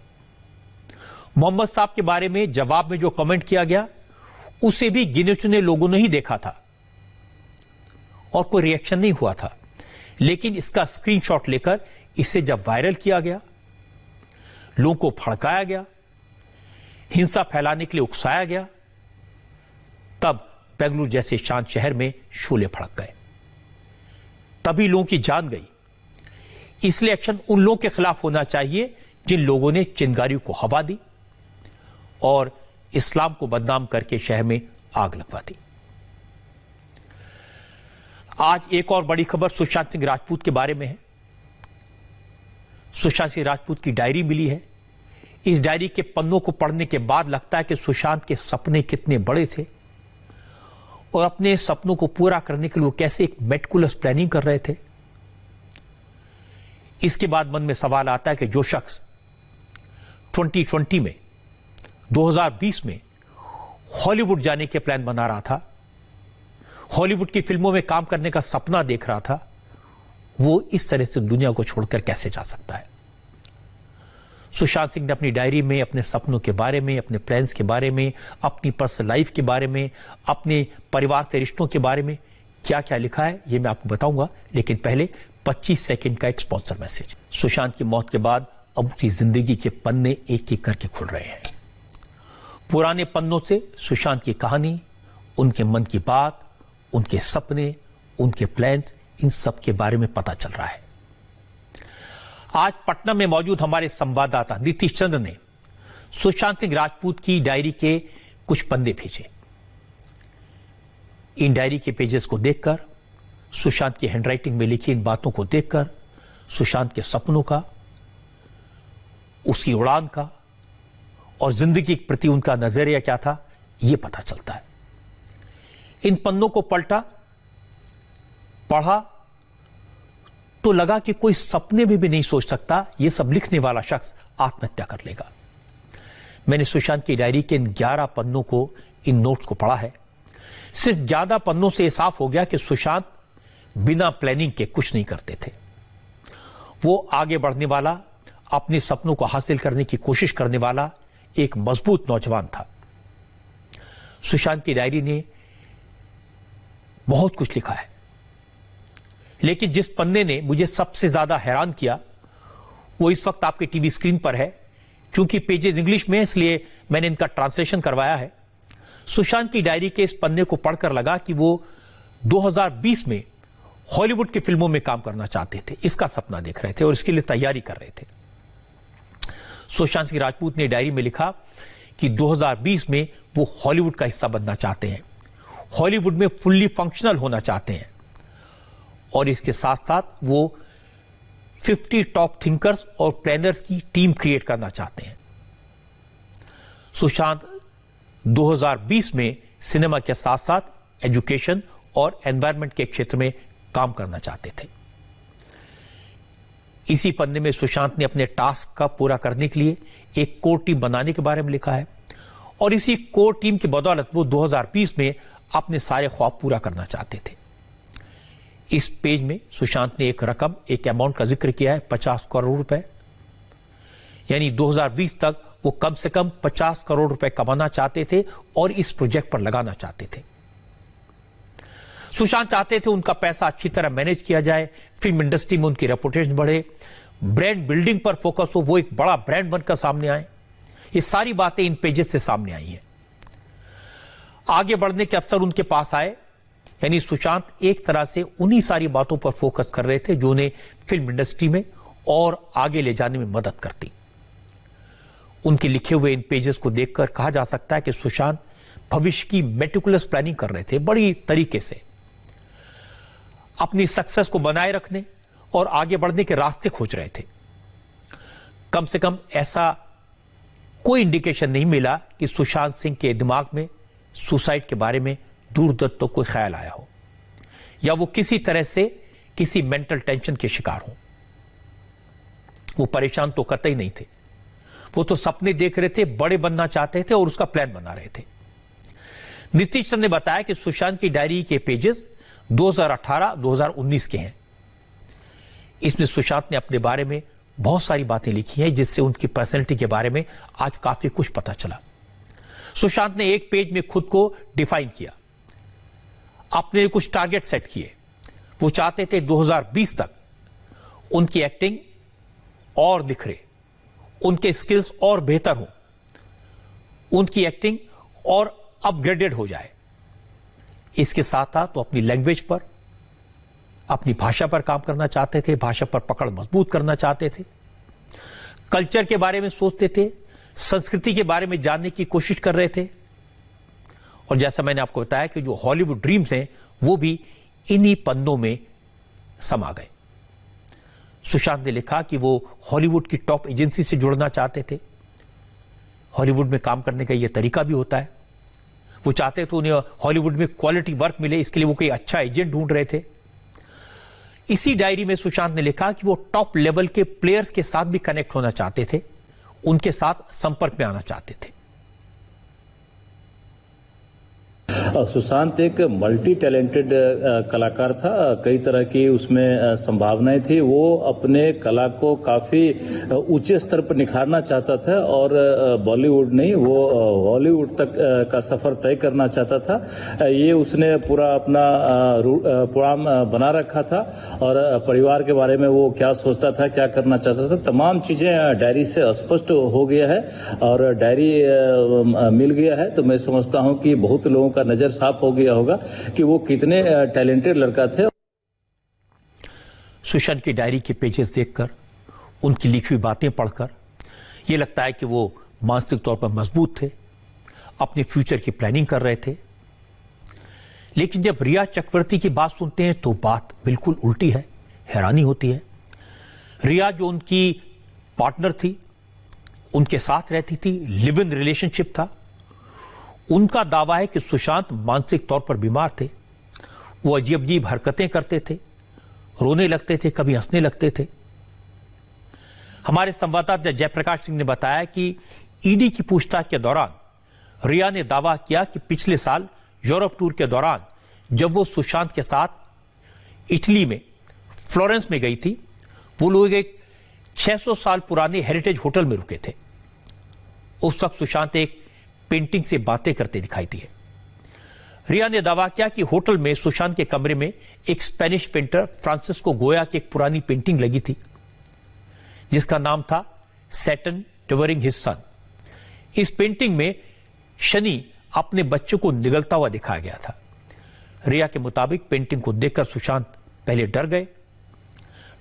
S1: मोहम्मद साहब के बारे में जवाब में जो कमेंट किया गया, उसे भी गिने चुने लोगों ने ही देखा था और कोई रिएक्शन नहीं हुआ था। लेकिन इसका स्क्रीनशॉट लेकर इसे जब वायरल किया गया, लोगों को भड़काया गया, हिंसा फैलाने के लिए उकसाया गया, तब बेंगलुरु जैसे शांत शहर में शोले भड़क गए। तभी लोगों की जान गई। इसलिए एक्शन उन लोगों के खिलाफ होना चाहिए जिन लोगों ने चिंगारियों को हवा दी और इस्लाम को बदनाम करके शहर में आग लगवा दी। आज एक और बड़ी खबर सुशांत सिंह राजपूत के बारे में है। सुशांत सिंह राजपूत की डायरी मिली है। इस डायरी के पन्नों को पढ़ने के बाद लगता है कि सुशांत के सपने कितने बड़े थे और अपने सपनों को पूरा करने के लिए वो कैसे एक मेटिकुलस प्लानिंग कर रहे थे। इसके बाद मन में सवाल आता है कि जो शख्स 2020 में 2020 में हॉलीवुड जाने के प्लान बना रहा था, हॉलीवुड की फिल्मों में काम करने का सपना देख रहा था, वो इस तरह से दुनिया को छोड़कर कैसे जा सकता है। सुशांत सिंह ने अपनी डायरी में अपने सपनों के बारे में, अपने प्लान्स के बारे में, अपनी पर्सनल लाइफ के बारे में, अपने परिवार से रिश्तों के बारे में क्या क्या लिखा है ये मैं आपको बताऊंगा, लेकिन पहले 25 सेकंड का एक स्पॉन्सर मैसेज। सुशांत की मौत के बाद अब उसकी जिंदगी के पन्ने एक एक करके खुल रहे हैं। पुराने पन्नों से सुशांत की कहानी, उनके मन की बात, उनके सपने, उनके प्लान्स, इन सब के बारे में पता चल रहा है। आज पटना में मौजूद हमारे संवाददाता नीतीश चंद्र ने सुशांत सिंह राजपूत की डायरी के कुछ पन्ने भेजे। इन डायरी के पेजेस को देखकर, सुशांत की हैंडराइटिंग में लिखी इन बातों को देखकर सुशांत के सपनों का, उसकी उड़ान का और जिंदगी के प्रति उनका नजरिया क्या था, यह पता चलता है। इन पन्नों को पलटा, पढ़ा तो लगा कि कोई सपने में भी नहीं सोच सकता यह सब लिखने वाला शख्स आत्महत्या कर लेगा। मैंने सुशांत की डायरी के इन 11 पन्नों को, इन नोट्स को पढ़ा है। सिर्फ 11 पन्नों से साफ हो गया कि सुशांत बिना प्लानिंग के कुछ नहीं करते थे। वो आगे बढ़ने वाला, अपने सपनों को हासिल करने की कोशिश करने वाला एक मजबूत नौजवान था। सुशांत की डायरी ने बहुत कुछ लिखा है, लेकिन जिस पन्ने ने मुझे सबसे ज्यादा हैरान किया वो इस वक्त आपके टीवी स्क्रीन पर है। क्योंकि पेजेस इंग्लिश में, इसलिए मैंने इनका ट्रांसलेशन करवाया है। सुशांत की डायरी के इस पन्ने को पढ़कर लगा कि वो 2020 में हॉलीवुड की फिल्मों में काम करना चाहते थे, इसका सपना देख रहे थे और इसके लिए तैयारी कर रहे थे। सुशांत सिंह राजपूत ने डायरी में लिखा कि 2020 में वो हॉलीवुड का हिस्सा बनना चाहते हैं, हॉलीवुड में फुल्ली फंक्शनल होना चाहते हैं और इसके साथ साथ वो 50 टॉप थिंकर्स और प्लानर्स की टीम क्रिएट करना चाहते हैं। सुशांत 2020 में सिनेमा के साथ साथ एजुकेशन और एनवायरनमेंट के क्षेत्र में काम करना चाहते थे। इसी पन्ने में सुशांत ने अपने टास्क का पूरा करने के लिए एक कोर टीम बनाने के बारे में लिखा है और इसी कोर टीम की बदौलत वो 2020 में अपने सारे ख्वाब पूरा करना चाहते थे। इस पेज में सुशांत ने एक अमाउंट का जिक्र किया है, 50 करोड़ रुपए, यानी 2020 तक वो कम से कम 50 करोड़ रुपए कमाना चाहते थे और इस प्रोजेक्ट पर लगाना चाहते थे। सुशांत चाहते थे उनका पैसा अच्छी तरह मैनेज किया जाए, फिल्म इंडस्ट्री में उनकी रेपुटेशन बढ़े, ब्रांड बिल्डिंग पर फोकस हो, वो एक बड़ा ब्रांड बनकर सामने आए। ये सारी बातें इन पेजेस से सामने आई हैं। आगे बढ़ने के अवसर उनके पास आए, यानी सुशांत एक तरह से उन्हीं सारी बातों पर फोकस कर रहे थे जो उन्हें फिल्म इंडस्ट्री में और आगे ले जाने में मदद करती। उनके लिखे हुए इन पेजेस को देखकर कहा जा सकता है कि सुशांत भविष्य की मेटिकुलस प्लानिंग कर रहे थे, बड़ी तरीके से अपनी सक्सेस को बनाए रखने और आगे बढ़ने के रास्ते खोज रहे थे। कम से कम ऐसा कोई इंडिकेशन नहीं मिला कि सुशांत सिंह के दिमाग में सुसाइड के बारे में दूर दूर तक कोई ख्याल आया हो या वो किसी तरह से किसी मेंटल टेंशन के शिकार हो। वो परेशान तो कतई नहीं थे, वो तो सपने देख रहे थे, बड़े बनना चाहते थे और उसका प्लान बना रहे थे। नीतीश चंद ने बताया कि सुशांत की डायरी के पेजेस 2018-2019 के हैं। इसमें सुशांत ने अपने बारे में बहुत सारी बातें लिखी हैं जिससे उनकी पर्सनैलिटी के बारे में आज काफी कुछ पता चला। सुशांत ने एक पेज में खुद को डिफाइन किया, अपने कुछ टारगेट सेट किए। वो चाहते थे 2020 तक उनकी एक्टिंग और निखरे, उनके स्किल्स और बेहतर हो, उनकी एक्टिंग और अपग्रेडेड हो जाए। इसके साथ साथ तो अपनी लैंग्वेज पर, अपनी भाषा पर काम करना चाहते थे, भाषा पर पकड़ मजबूत करना चाहते थे, कल्चर के बारे में सोचते थे, संस्कृति के बारे में जानने की कोशिश कर रहे थे। और जैसा मैंने आपको बताया कि जो हॉलीवुड ड्रीम्स हैं वो भी इन्हीं पन्नों में समा गए। सुशांत ने लिखा कि वो हॉलीवुड की टॉप एजेंसी से जुड़ना चाहते थे। हॉलीवुड में काम करने का ये तरीका भी होता है। वो चाहते थे उन्हें हॉलीवुड में क्वालिटी वर्क मिले, इसके लिए वो कोई अच्छा एजेंट ढूंढ रहे थे। इसी डायरी में सुशांत ने लिखा कि वो टॉप लेवल के प्लेयर्स के साथ भी कनेक्ट होना चाहते थे, उनके साथ संपर्क में आना चाहते थे।
S7: सुशांत एक मल्टी टैलेंटेड कलाकार था, कई तरह की उसमें संभावनाएं थी। वो अपने कला को काफी ऊंचे स्तर पर निखारना चाहता था और बॉलीवुड नहीं, वो हॉलीवुड तक का सफर तय करना चाहता था। ये उसने पूरा अपना प्रोग्राम बना रखा था और परिवार के बारे में वो क्या सोचता था, क्या करना चाहता था, तमाम चीजें डायरी से स्पष्ट हो गया है और डायरी मिल गया है। तो मैं समझता हूं कि बहुत लोगों का नजर साफ हो गया होगा कि वो कितने टैलेंटेड लड़का थे।
S1: सुशांत की डायरी के पेजेस देखकर, उनकी लिखी हुई बातें पढ़कर यह लगता है कि वो मानसिक तौर पर मजबूत थे, अपने फ्यूचर की प्लानिंग कर रहे थे। लेकिन जब रिया चक्रवर्ती की बात सुनते हैं तो बात बिल्कुल उल्टी है, हैरानी होती है। रिया जो उनकी पार्टनर थी, उनके साथ रहती थी, लिव इन रिलेशनशिप था, उनका दावा है कि सुशांत मानसिक तौर पर बीमार थे। वो अजीब अजीब हरकतें करते थे, रोने लगते थे, कभी हंसने लगते थे। हमारे संवाददाता जयप्रकाश सिंह ने बताया कि ईडी की पूछताछ के दौरान रिया ने दावा किया कि पिछले साल यूरोप टूर के दौरान जब वो सुशांत के साथ इटली में फ्लोरेंस में गई थी, वो लोग एक 600 साल पुराने हेरिटेज होटल में रुके थे। उस वक्त सुशांत एक पेंटिंग से बातें करते दिखाई दिए। रिया ने दावा किया कि होटल में सुशांत के कमरे में एक स्पेनिश पेंटर फ्रांसिस्को गोया की एक पुरानी पेंटिंग लगी थी जिसका नाम था सैटर्न डिवरिंग हिज सन। इस पेंटिंग में शनि अपने बच्चों को निगलता हुआ दिखाया गया था। रिया के मुताबिक पेंटिंग को देखकर सुशांत पहले डर गए।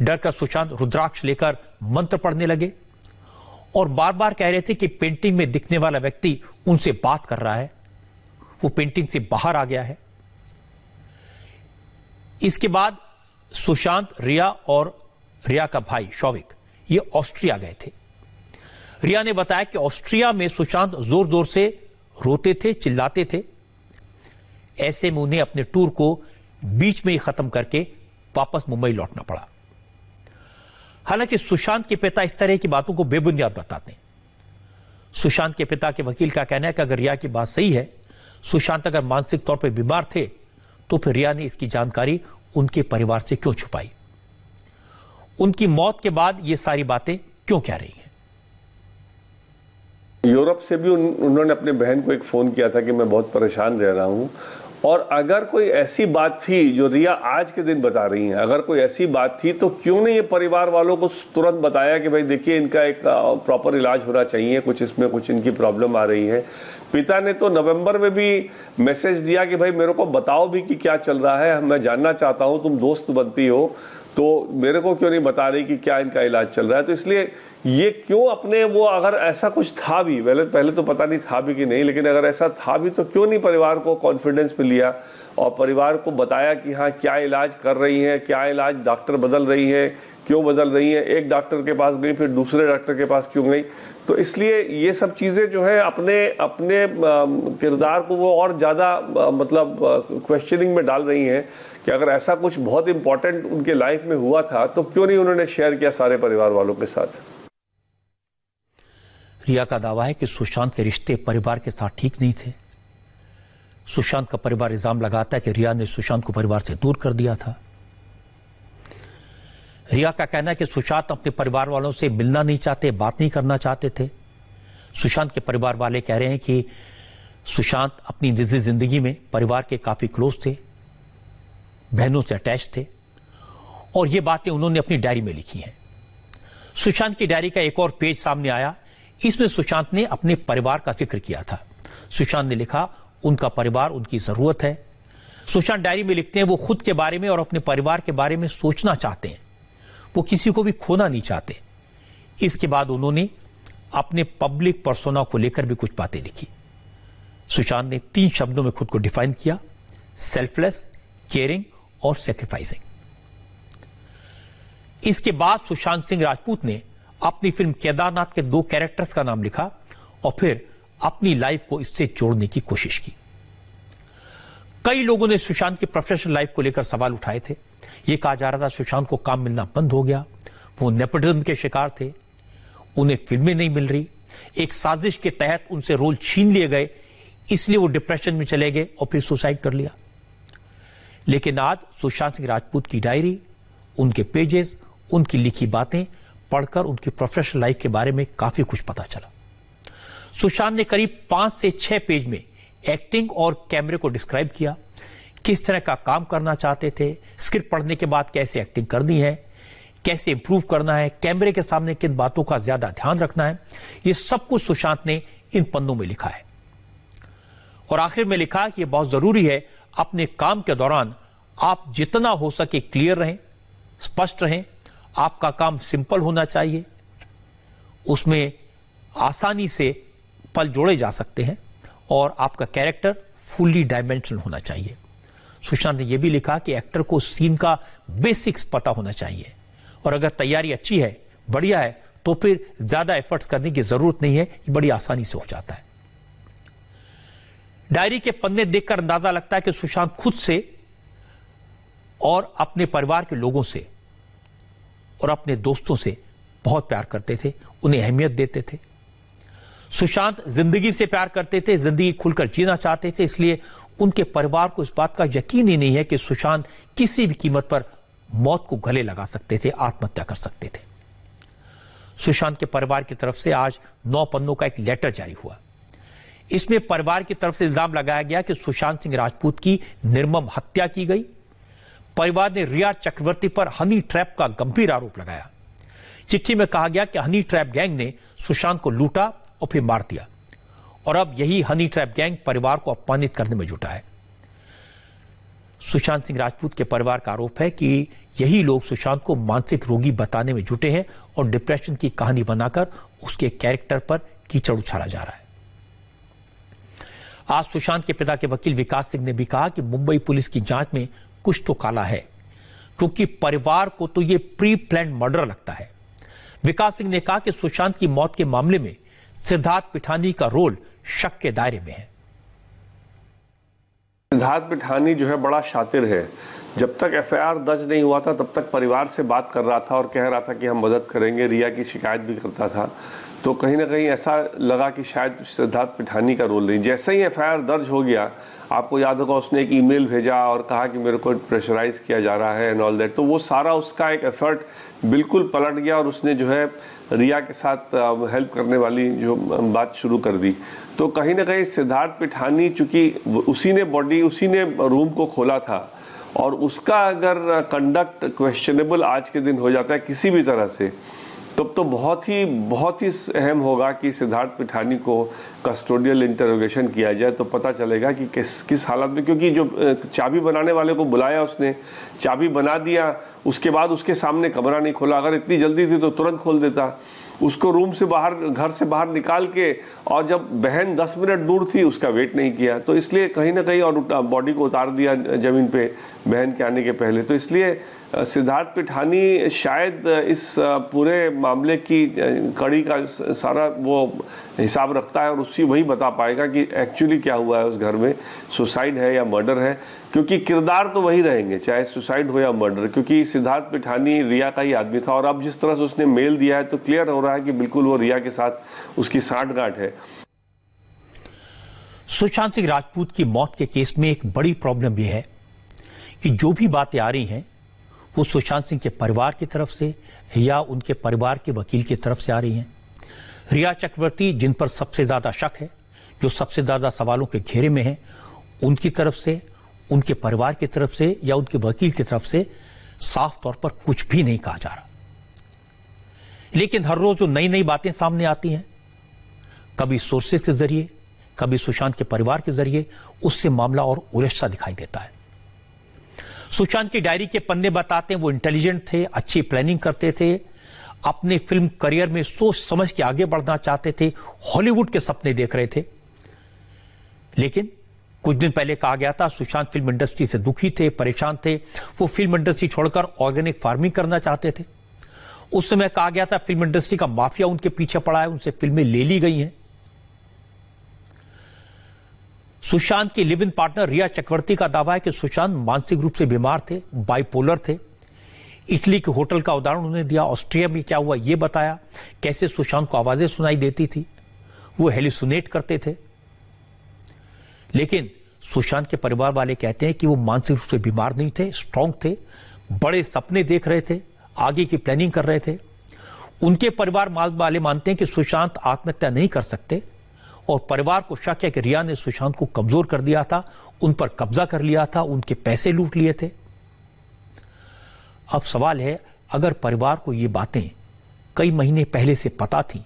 S1: डर कर सुशांत रुद्राक्ष लेकर मंत्र पढ़ने लगे और बार बार कह रहे थे कि पेंटिंग में दिखने वाला व्यक्ति उनसे बात कर रहा है, वो पेंटिंग से बाहर आ गया है। इसके बाद सुशांत, रिया और रिया का भाई शौविक ये ऑस्ट्रिया गए थे। रिया ने बताया कि ऑस्ट्रिया में सुशांत जोर जोर से रोते थे, चिल्लाते थे। ऐसे में उन्हें अपने टूर को बीच में ही खत्म करके वापस मुंबई लौटना पड़ा। हालांकि सुशांत के पिता इस तरह की बातों को बेबुनियाद बताते हैं। सुशांत के पिता के वकील का कहना है कि अगर रिया की बात सही है, सुशांत अगर मानसिक तौर पर बीमार थे, तो फिर रिया ने इसकी जानकारी उनके परिवार से क्यों छुपाई? उनकी मौत के बाद ये सारी बातें क्यों कह रही हैं?
S8: यूरोप से भी उन्होंने अपने बहन को एक फोन किया था कि मैं बहुत परेशान रह रहा हूं, और अगर कोई ऐसी बात थी जो रिया आज के दिन बता रही हैं, अगर कोई ऐसी बात थी तो क्यों नहीं ये परिवार वालों को तुरंत बताया कि भाई देखिए इनका एक प्रॉपर इलाज होना चाहिए, कुछ इसमें कुछ इनकी प्रॉब्लम आ रही है। पिता ने तो नवंबर में भी मैसेज दिया कि भाई मेरे को बताओ भी कि क्या चल रहा है, मैं जानना चाहता हूं, तुम दोस्त बनती हो तो मेरे को क्यों नहीं बता रही कि क्या इनका इलाज चल रहा है। तो इसलिए ये क्यों अपने वो, अगर ऐसा कुछ था भी, पहले तो पता नहीं था भी कि नहीं, लेकिन अगर ऐसा था भी तो क्यों नहीं परिवार को कॉन्फिडेंस में लिया और परिवार को बताया कि हाँ क्या इलाज कर रही है, क्या इलाज डॉक्टर बदल रही है, क्यों बदल रही है, एक डॉक्टर के पास गई फिर दूसरे डॉक्टर के पास क्यों गई। तो इसलिए ये सब चीजें जो है अपने किरदार को वो और ज्यादा मतलब क्वेश्चनिंग में डाल रही हैं कि अगर ऐसा कुछ बहुत इंपॉर्टेंट उनके लाइफ में हुआ था तो क्यों नहीं उन्होंने शेयर किया सारे परिवार वालों के साथ।
S1: रिया का दावा है कि सुशांत के रिश्ते परिवार के साथ ठीक नहीं थे। सुशांत का परिवार इल्जाम लगाता है कि रिया ने सुशांत को परिवार से दूर कर दिया था। रिया का कहना है कि सुशांत अपने परिवार वालों से मिलना नहीं चाहते, बात नहीं करना चाहते थे। सुशांत के परिवार वाले कह रहे हैं कि सुशांत अपनी निजी जिंदगी में परिवार के काफी क्लोज थे, बहनों से अटैच थे, और ये बातें उन्होंने अपनी डायरी में लिखी हैं। सुशांत की डायरी का एक और पेज सामने आया। इसमें सुशांत ने अपने परिवार का जिक्र किया था। सुशांत ने लिखा, उनका परिवार उनकी जरूरत है। सुशांत डायरी में लिखते हैं वो खुद के बारे में और अपने परिवार के बारे में सोचना चाहते हैं, वो किसी को भी खोना नहीं चाहते। इसके बाद उन्होंने अपने पब्लिक पर्सोना को लेकर भी कुछ बातें लिखी। सुशांत ने 3 शब्दों में खुद को डिफाइन किया: सेल्फलेस, केयरिंग और सैक्रिफाइसिंग। इसके बाद सुशांत सिंह राजपूत ने अपनी फिल्म केदारनाथ के 2 कैरेक्टर्स का नाम लिखा और फिर अपनी लाइफ को इससे जोड़ने की कोशिश की। कई लोगों ने सुशांत की प्रोफेशनल लाइफ को लेकर सवाल उठाए थे। यह कहा जा रहा था सुशांत को काम मिलना बंद हो गया, वो नेपोटिज्म के शिकार थे, उन्हें फिल्में नहीं मिल रही, एक साजिश के तहत उनसे रोल छीन लिए गए, इसलिए वो डिप्रेशन में चले गए और फिर सुसाइड कर लिया। लेकिन आज सुशांत सिंह राजपूत की डायरी, उनके पेजेस, उनकी लिखी बातें पढ़कर उनकी प्रोफेशनल लाइफ के बारे में काफी कुछ पता चला। सुशांत ने करीब 5 से 6 पेज में एक्टिंग और कैमरे को डिस्क्राइब किया, किस तरह का काम करना चाहते थे, स्क्रिप्ट पढ़ने के बाद कैसे एक्टिंग करनी है, कैसे इंप्रूव करना है, कैमरे के सामने किन बातों का ज्यादा ध्यान रखना है। ये सब कुछ सुशांत ने इन पन्नों में लिखा है। और आखिर में लिखा कि यह बहुत जरूरी है अपने काम के दौरान आप जितना हो सके क्लियर रहें, स्पष्ट रहें। आपका काम सिंपल होना चाहिए, उसमें आसानी से पल जोड़े जा सकते हैं और आपका कैरेक्टर फुल्ली डायमेंशनल होना चाहिए। सुशांत ने यह भी लिखा कि एक्टर को सीन का बेसिक्स पता होना चाहिए और अगर तैयारी अच्छी है, बढ़िया है, तो फिर ज्यादा एफर्ट्स करने की जरूरत नहीं है, ये बड़ी आसानी से हो जाता है। डायरी के पन्ने देखकर अंदाजा लगता है कि सुशांत खुद से और अपने परिवार के लोगों से और अपने दोस्तों से बहुत प्यार करते थे, उन्हें अहमियत देते थे। सुशांत जिंदगी से प्यार करते थे, जिंदगी खुलकर जीना चाहते थे, इसलिए उनके परिवार को इस बात का यकीन ही नहीं है कि सुशांत किसी भी कीमत पर मौत को गले लगा सकते थे, आत्महत्या कर सकते थे। सुशांत के परिवार की तरफ से आज 9 पन्नों का एक लेटर जारी हुआ। इसमें परिवार की तरफ से इल्जाम लगाया गया कि सुशांत सिंह राजपूत की निर्मम हत्या की गई। परिवार ने रिया चक्रवर्ती पर हनी ट्रैप का गंभीर आरोप लगाया। चिट्ठी में कहा गया कि हनी ट्रैप गैंग ने सुशांत को लूटा और फिर मार दिया और अब यही हनी ट्रैप गैंग परिवार को अपमानित करने में जुटा है। सुशांत सिंह राजपूत के परिवार का आरोप है कि यही लोग सुशांत को मानसिक रोगी बताने में जुटे हैं और डिप्रेशन की कहानी बनाकर उसके कैरेक्टर पर कीचड़ उछाला जा रहा है। आज सुशांत के पिता के वकील विकास सिंह ने भी कहा कि मुंबई पुलिस की जांच में कुछ तो काला है, क्योंकि परिवार को तो यह प्री प्लान्ड मर्डर लगता है। विकास सिंह ने कहा कि सुशांत की मौत के मामले में सिद्धार्थ पिठानी का रोल शक के दायरे में है।
S8: सिद्धार्थ पिठानी जो है बड़ा शातिर है। जब तक एफआईआर दर्ज नहीं हुआ था तब तक परिवार से बात कर रहा था और कह रहा था कि हम मदद करेंगे, रिया की शिकायत भी करता था। तो कहीं ना कहीं ऐसा लगा कि शायद सिद्धार्थ पिठानी का रोल नहीं। जैसे ही एफआईआर दर्ज हो गया, आपको याद होगा उसने एक ईमेल भेजा और कहा कि मेरे को प्रेशराइज किया जा रहा है एंड ऑल दैट, तो वो सारा उसका एक एफर्ट बिल्कुल पलट गया और उसने जो है रिया के साथ हेल्प करने वाली जो बात शुरू कर दी। तो कहीं ना कहीं सिद्धार्थ पिठानी, चूंकि उसी ने रूम को खोला था और उसका अगर कंडक्ट क्वेश्चनेबल आज के दिन हो जाता है किसी भी तरह से, तब तो बहुत ही अहम होगा कि सिद्धार्थ पिठानी को कस्टोडियल इंटरोगेशन किया जाए, तो पता चलेगा कि किस हालत में, क्योंकि जो चाबी बनाने वाले को बुलाया उसने, चाबी बना दिया, उसके बाद उसके सामने कमरा नहीं खोला। अगर इतनी जल्दी थी तो तुरंत खोल देता। उसको रूम से बाहर, घर से बाहर निकाल के, और जब बहन 10 मिनट दूर थी उसका वेट नहीं किया, तो इसलिए कहीं ना कहीं, और बॉडी को उतार दिया जमीन पे बहन के आने के पहले। तो इसलिए सिद्धार्थ पिठानी शायद इस पूरे मामले की कड़ी का सारा वो हिसाब रखता है और वही बता पाएगा कि एक्चुअली क्या हुआ है उस घर में, सुसाइड है या मर्डर है, क्योंकि किरदार तो वही रहेंगे चाहे सुसाइड हो या मर्डर, क्योंकि सिद्धार्थ पिठानी रिया का ही आदमी था। और अब जिस तरह से उसने मेल दिया है तो क्लियर हो रहा है कि बिल्कुल वो रिया के साथ उसकी सांठगांठ है।
S1: सुशांत सिंह राजपूत की मौत के केस में एक बड़ी प्रॉब्लम यह है कि जो भी बातें आ रही हैं वो सुशांत सिंह के परिवार की तरफ से या उनके परिवार के वकील की तरफ से आ रही हैं। रिया चक्रवर्ती, जिन पर सबसे ज्यादा शक है, जो सबसे ज्यादा सवालों के घेरे में है, उनकी तरफ से, उनके परिवार की तरफ से या उनके वकील की तरफ से साफ तौर पर कुछ भी नहीं कहा जा रहा। लेकिन हर रोज जो नई नई बातें सामने आती हैं, कभी सोर्सेस के जरिए, कभी सुशांत के परिवार के जरिए, उससे मामला और उलझता दिखाई देता है। सुशांत की डायरी के पन्ने बताते हैं वो इंटेलिजेंट थे, अच्छी प्लानिंग करते थे, अपने फिल्म करियर में सोच समझ के आगे बढ़ना चाहते थे, हॉलीवुड के सपने देख रहे थे। लेकिन कुछ दिन पहले कहा गया था सुशांत फिल्म इंडस्ट्री से दुखी थे, परेशान थे, वो फिल्म इंडस्ट्री छोड़कर ऑर्गेनिक फार्मिंग करना चाहते थे। उस समय कहा गया था फिल्म इंडस्ट्री का माफिया उनके पीछे पड़ा है, उनसे फिल्में ले ली गई हैं। सुशांत की लिव इन पार्टनर रिया चक्रवर्ती का दावा है कि सुशांत मानसिक रूप से बीमार थे, बाइपोलर थे। इटली के होटल का उदाहरण उन्होंने दिया, ऑस्ट्रिया में क्या हुआ ये बताया, कैसे सुशांत को आवाजें सुनाई देती थी, वो हेलुसिनेट करते थे। लेकिन सुशांत के परिवार वाले कहते हैं कि वो मानसिक रूप से बीमार नहीं थे, स्ट्रांग थे, बड़े सपने देख रहे थे, आगे की प्लानिंग कर रहे थे। उनके परिवार वाले मानते हैं कि सुशांत आत्महत्या नहीं कर सकते और परिवार को शक है कि रिया ने सुशांत को कमजोर कर दिया था, उन पर कब्जा कर लिया था, उनके पैसे लूट लिए थे। अब सवाल है, अगर परिवार को ये बातें कई महीने पहले से पता थी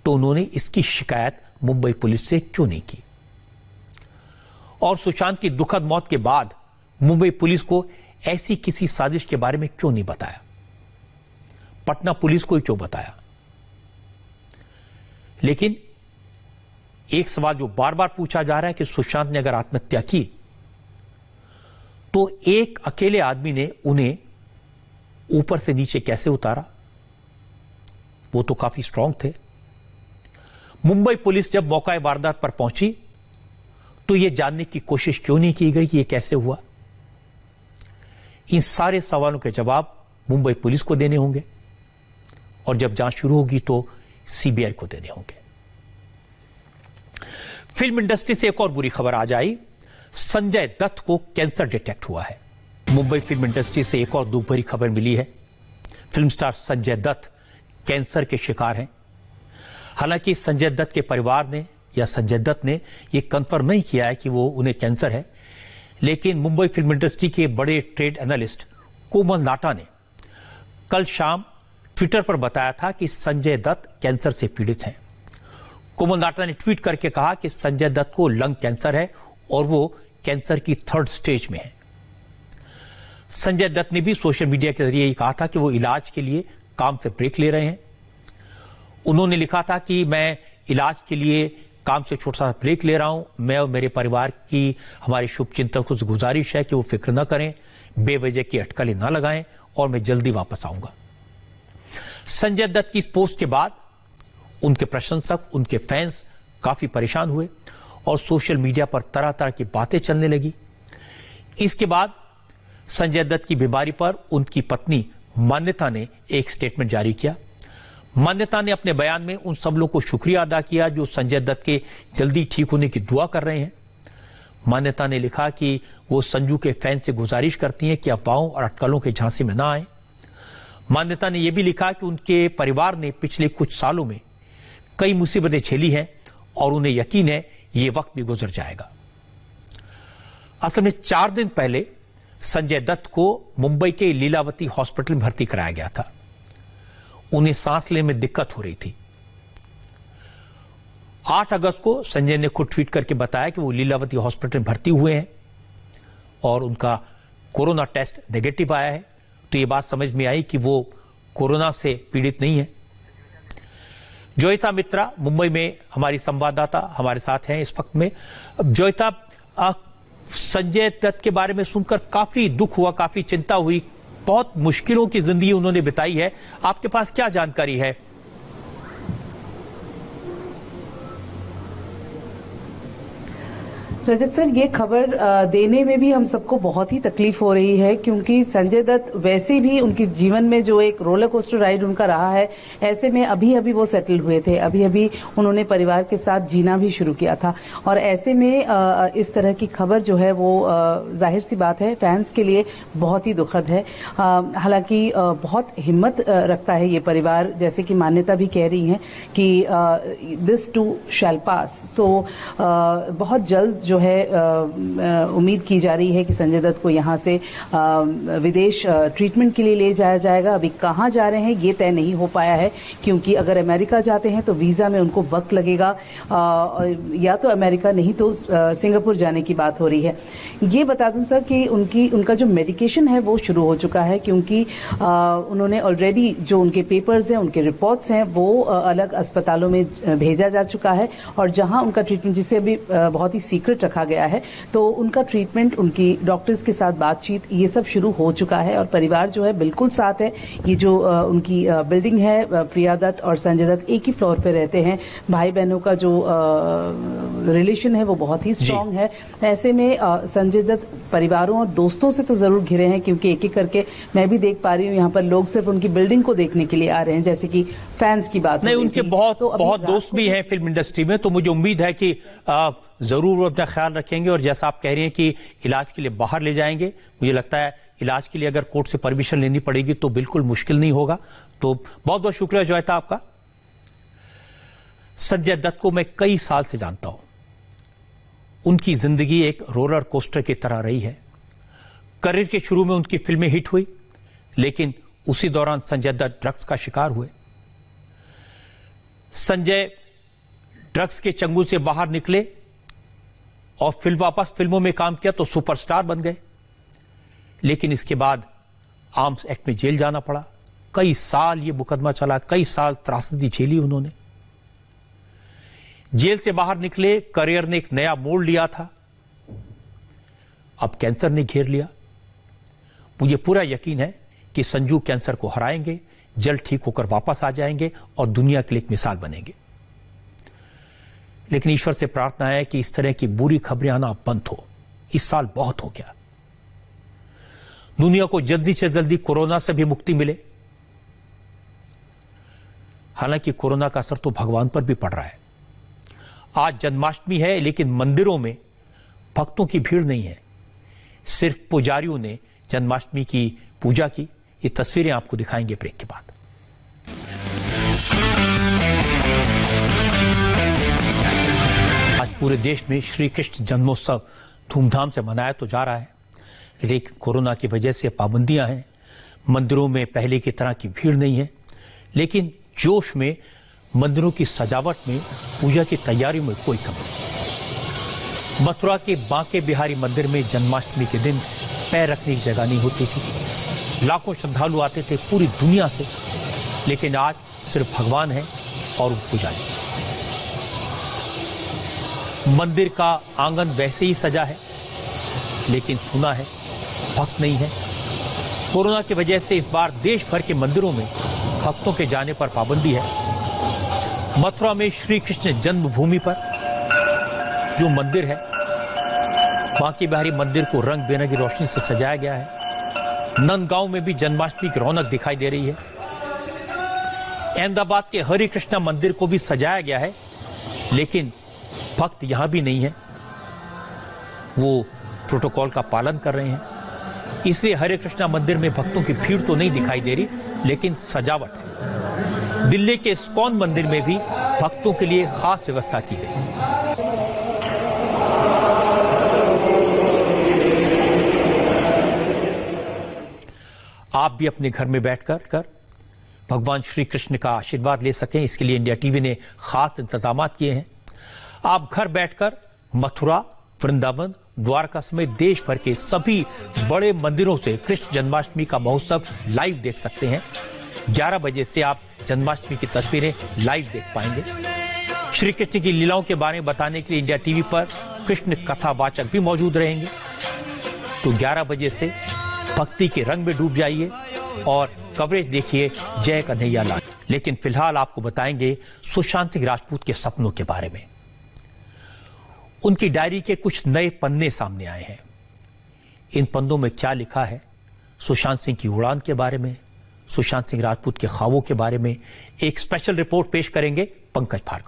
S1: तो उन्होंने इसकी शिकायत मुंबई पुलिस से क्यों नहीं की? और सुशांत की दुखद मौत के बाद मुंबई पुलिस को ऐसी किसी साजिश के बारे में क्यों नहीं बताया? पटना पुलिस को ही क्यों बताया? लेकिन एक सवाल जो बार बार पूछा जा रहा है कि सुशांत ने अगर आत्महत्या की तो एक अकेले आदमी ने उन्हें ऊपर से नीचे कैसे उतारा? वो तो काफी स्ट्रांग थे। मुंबई पुलिस जब मौका वारदात पर पहुंची तो यह जानने की कोशिश क्यों नहीं की गई कि यह कैसे हुआ? इन सारे सवालों के जवाब मुंबई पुलिस को देने होंगे और जब जांच शुरू होगी तो सीबीआई को देने होंगे। फिल्म इंडस्ट्री से एक और बुरी खबर आ जाए, संजय दत्त को कैंसर डिटेक्ट हुआ है। मुंबई फिल्म इंडस्ट्री से एक और दुख भरी खबर मिली है। Film star Sanjay Dutt cancer के शिकार हैं। हालांकि संजय दत्त के परिवार ने या संजय दत्त ने यह कंफर्म नहीं किया है कि वो उन्हें कैंसर है, लेकिन मुंबई फिल्म इंडस्ट्री के बड़े ट्रेड एनालिस्ट कोमल नाटा ने कल शाम ट्विटर पर बताया था कि संजय दत्त कैंसर से पीड़ित हैं। कोमल नाटा ने ट्वीट करके कहा कि संजय दत्त को लंग कैंसर है और वो कैंसर की 3rd स्टेज में है। संजय दत्त ने भी सोशल मीडिया के जरिए कहा था कि वो इलाज के लिए काम से ब्रेक ले रहे हैं। उन्होंने लिखा था कि मैं इलाज के लिए काम से छोटा सा ब्रेक ले रहा हूं। मैं और मेरे परिवार की, हमारे शुभचिंतकों से गुजारिश है कि वो फिक्र न करें, बेवजह की अटकलें न लगाएं और मैं जल्दी वापस आऊंगा। संजय दत्त की इस पोस्ट के बाद उनके प्रशंसक, उनके फैंस काफी परेशान हुए और सोशल मीडिया पर तरह तरह की बातें चलने लगी। इसके बाद संजय दत्त की बीमारी पर उनकी पत्नी मान्यता ने एक स्टेटमेंट जारी किया। मान्यता ने अपने बयान में उन सब लोगों को शुक्रिया अदा किया जो संजय दत्त के जल्दी ठीक होने की दुआ कर रहे हैं। मान्यता ने लिखा कि वो संजू के फैन से गुजारिश करती हैं कि अफवाहों और अटकलों के झांसे में ना आए। मान्यता ने यह भी लिखा कि उनके परिवार ने पिछले कुछ सालों में कई मुसीबतें झेली हैं और उन्हें यकीन है ये वक्त भी गुजर जाएगा। असल में 4 दिन पहले संजय दत्त को मुंबई के लीलावती हॉस्पिटल में भर्ती कराया गया था। उन्हें सांस लेने में दिक्कत हो रही थी। 8 अगस्त को संजय ने खुद ट्वीट करके बताया कि वो लीलावती हॉस्पिटल में भर्ती हुए हैं और उनका कोरोना टेस्ट नेगेटिव आया है। तो ये बात समझ में आई कि वो कोरोना से पीड़ित नहीं है। जोयिता मित्रा मुंबई में हमारी संवाददाता हमारे साथ हैं इस वक्त में। जोयिता, संजय दत्त के बारे में सुनकर काफी दुख हुआ, काफी चिंता हुई, बहुत मुश्किलों की जिंदगी उन्होंने बिताई है। आपके पास क्या जानकारी है?
S9: रजत सर, ये खबर देने में भी हम सबको बहुत ही तकलीफ हो रही है, क्योंकि संजय दत्त वैसे भी उनके जीवन में जो एक रोलर कोस्टर राइड उनका रहा है, ऐसे में अभी अभी वो सेटल हुए थे, अभी अभी उन्होंने परिवार के साथ जीना भी शुरू किया था और ऐसे में इस तरह की खबर जो है वो जाहिर सी बात है फैंस के लिए बहुत ही दुखद है। हालांकि बहुत हिम्मत रखता है ये परिवार, जैसे कि मान्यता भी कह रही हैं कि दिस टू शैल पास। तो बहुत जल्द जो है उम्मीद की जा रही है कि संजय दत्त को यहां से विदेश ट्रीटमेंट के लिए ले जाया जाएगा। अभी कहां जा रहे हैं ये तय नहीं हो पाया है, क्योंकि अगर अमेरिका जाते हैं तो वीजा में उनको वक्त लगेगा, या तो अमेरिका नहीं तो सिंगापुर जाने की बात हो रही है। ये बता दूं सर कि उनका जो मेडिकेशन है वो शुरू हो चुका है, क्योंकि उन्होंने ऑलरेडी जो उनके पेपर्स हैं, उनके रिपोर्ट्स हैं, वो अलग अस्पतालों में भेजा जा चुका है और जहां उनका ट्रीटमेंट, जिसे अभी बहुत ही सीक्रेट रखा गया है, तो उनका ट्रीटमेंट, उनकी डॉक्टर्स के साथ बातचीत, ये सब शुरू हो चुका है और परिवार जो है बिल्कुल साथ है। ये जो उनकी बिल्डिंग है, प्रिया दत्त और संजय दत्त एक ही फ्लोर पे रहते हैं। भाई बहनों का जो रिलेशन है वो बहुत ही स्ट्रांग है। ऐसे में संजय दत्त परिवारों और दोस्तों से तो जरूर घिरे हैं, क्योंकि एक एक करके मैं भी देख पा रही हूँ यहाँ पर लोग सिर्फ उनकी बिल्डिंग को देखने के लिए आ रहे हैं, जैसे कि फैंस की बात
S1: नहीं, उनके बहुत दोस्त भी हैं फिल्म इंडस्ट्री में, तो मुझे उम्मीद है कि जरूर वो अपना ख्याल रखेंगे और जैसा आप कह रहे हैं कि इलाज के लिए बाहर ले जाएंगे, मुझे लगता है इलाज के लिए अगर कोर्ट से परमिशन लेनी पड़ेगी तो बिल्कुल मुश्किल नहीं होगा। तो बहुत बहुत शुक्रिया जोयता आपका। संजय दत्त को मैं कई साल से जानता हूं। उनकी जिंदगी एक रोलर कोस्टर की तरह रही है। करियर के शुरू में उनकी फिल्में हिट हुई, लेकिन उसी दौरान संजय दत्त ड्रग्स का शिकार हुए। संजय ड्रग्स के चंगुल से बाहर निकले और फिर वापस फिल्मों में काम किया तो सुपरस्टार बन गए, लेकिन इसके बाद आर्म्स एक्ट में जेल जाना पड़ा। कई साल ये मुकदमा चला, कई साल त्रासदी झेली उन्होंने। जेल से बाहर निकले, करियर ने एक नया मोड़ लिया था। अब कैंसर ने घेर लिया। मुझे पूरा यकीन है कि संजू कैंसर को हराएंगे, जल्द ठीक होकर वापस आ जाएंगे और दुनिया के लिए एक मिसाल बनेंगे। लेकिन ईश्वर से प्रार्थना है कि इस तरह की बुरी खबरें आना बंद हो। इस साल बहुत हो गया। दुनिया को जल्दी से जल्दी कोरोना से भी मुक्ति मिले। हालांकि कोरोना का असर तो भगवान पर भी पड़ रहा है। आज जन्माष्टमी है, लेकिन मंदिरों में भक्तों की भीड़ नहीं है। सिर्फ पुजारियों ने जन्माष्टमी की पूजा की। ये तस्वीरें आपको दिखाएंगे ब्रेक के बाद। आज पूरे देश में श्री कृष्ण जन्मोत्सव धूमधाम से मनाया तो जा रहा है, लेकिन कोरोना की वजह से पाबंदियां हैं। मंदिरों में पहले की तरह की भीड़ नहीं है, लेकिन जोश में मंदिरों की सजावट में, पूजा की तैयारी में कोई कमी नहीं। मथुरा के बांके बिहारी मंदिर में जन्माष्टमी के दिन पैर रखने की जगह नहीं होती थी। लाखों श्रद्धालु आते थे पूरी दुनिया से, लेकिन आज सिर्फ भगवान है और पुजारी। मंदिर का आंगन वैसे ही सजा है, लेकिन सुना है भक्त नहीं है। कोरोना की वजह से इस बार देश भर के मंदिरों में भक्तों के जाने पर पाबंदी है। मथुरा में श्री कृष्ण जन्मभूमि पर जो मंदिर है, बांके बिहारी मंदिर को रंग बिरंगी रोशनी से सजाया गया है। नंदगांव में भी जन्माष्टमी की रौनक दिखाई दे रही है। अहमदाबाद के हरे कृष्णा मंदिर को भी सजाया गया है, लेकिन भक्त यहां भी नहीं है। वो प्रोटोकॉल का पालन कर रहे हैं, इसलिए हरे कृष्णा मंदिर में भक्तों की भीड़ तो नहीं दिखाई दे रही, लेकिन सजावट है। दिल्ली के इस्कॉन मंदिर में भी भक्तों के लिए खास व्यवस्था की गई। आप भी अपने घर में बैठकर भगवान श्री कृष्ण का आशीर्वाद ले सकें, इसके लिए इंडिया टीवी ने खास इंतजाम किए हैं। आप घर बैठकर मथुरा, वृंदावन, द्वारका समेत देश भर के सभी बड़े मंदिरों से कृष्ण जन्माष्टमी का महोत्सव लाइव देख सकते हैं। 11 बजे से आप जन्माष्टमी की तस्वीरें लाइव देख पाएंगे। श्री कृष्ण की लीलाओं के बारे में बताने के लिए इंडिया टीवी पर कृष्ण कथावाचक भी मौजूद रहेंगे। तो 11 बजे से भक्ति के रंग में डूब जाइए और कवरेज देखिए जय कन्हैया लाल। लेकिन फिलहाल आपको बताएंगे सुशांत सिंह राजपूत के सपनों के बारे में। उनकी डायरी के कुछ नए पन्ने सामने आए हैं। इन पन्नों में क्या लिखा है, सुशांत सिंह की उड़ान के बारे में, सुशांत सिंह राजपूत के ख्वाबों के बारे में एक स्पेशल रिपोर्ट पेश करेंगे पंकज भार्गव।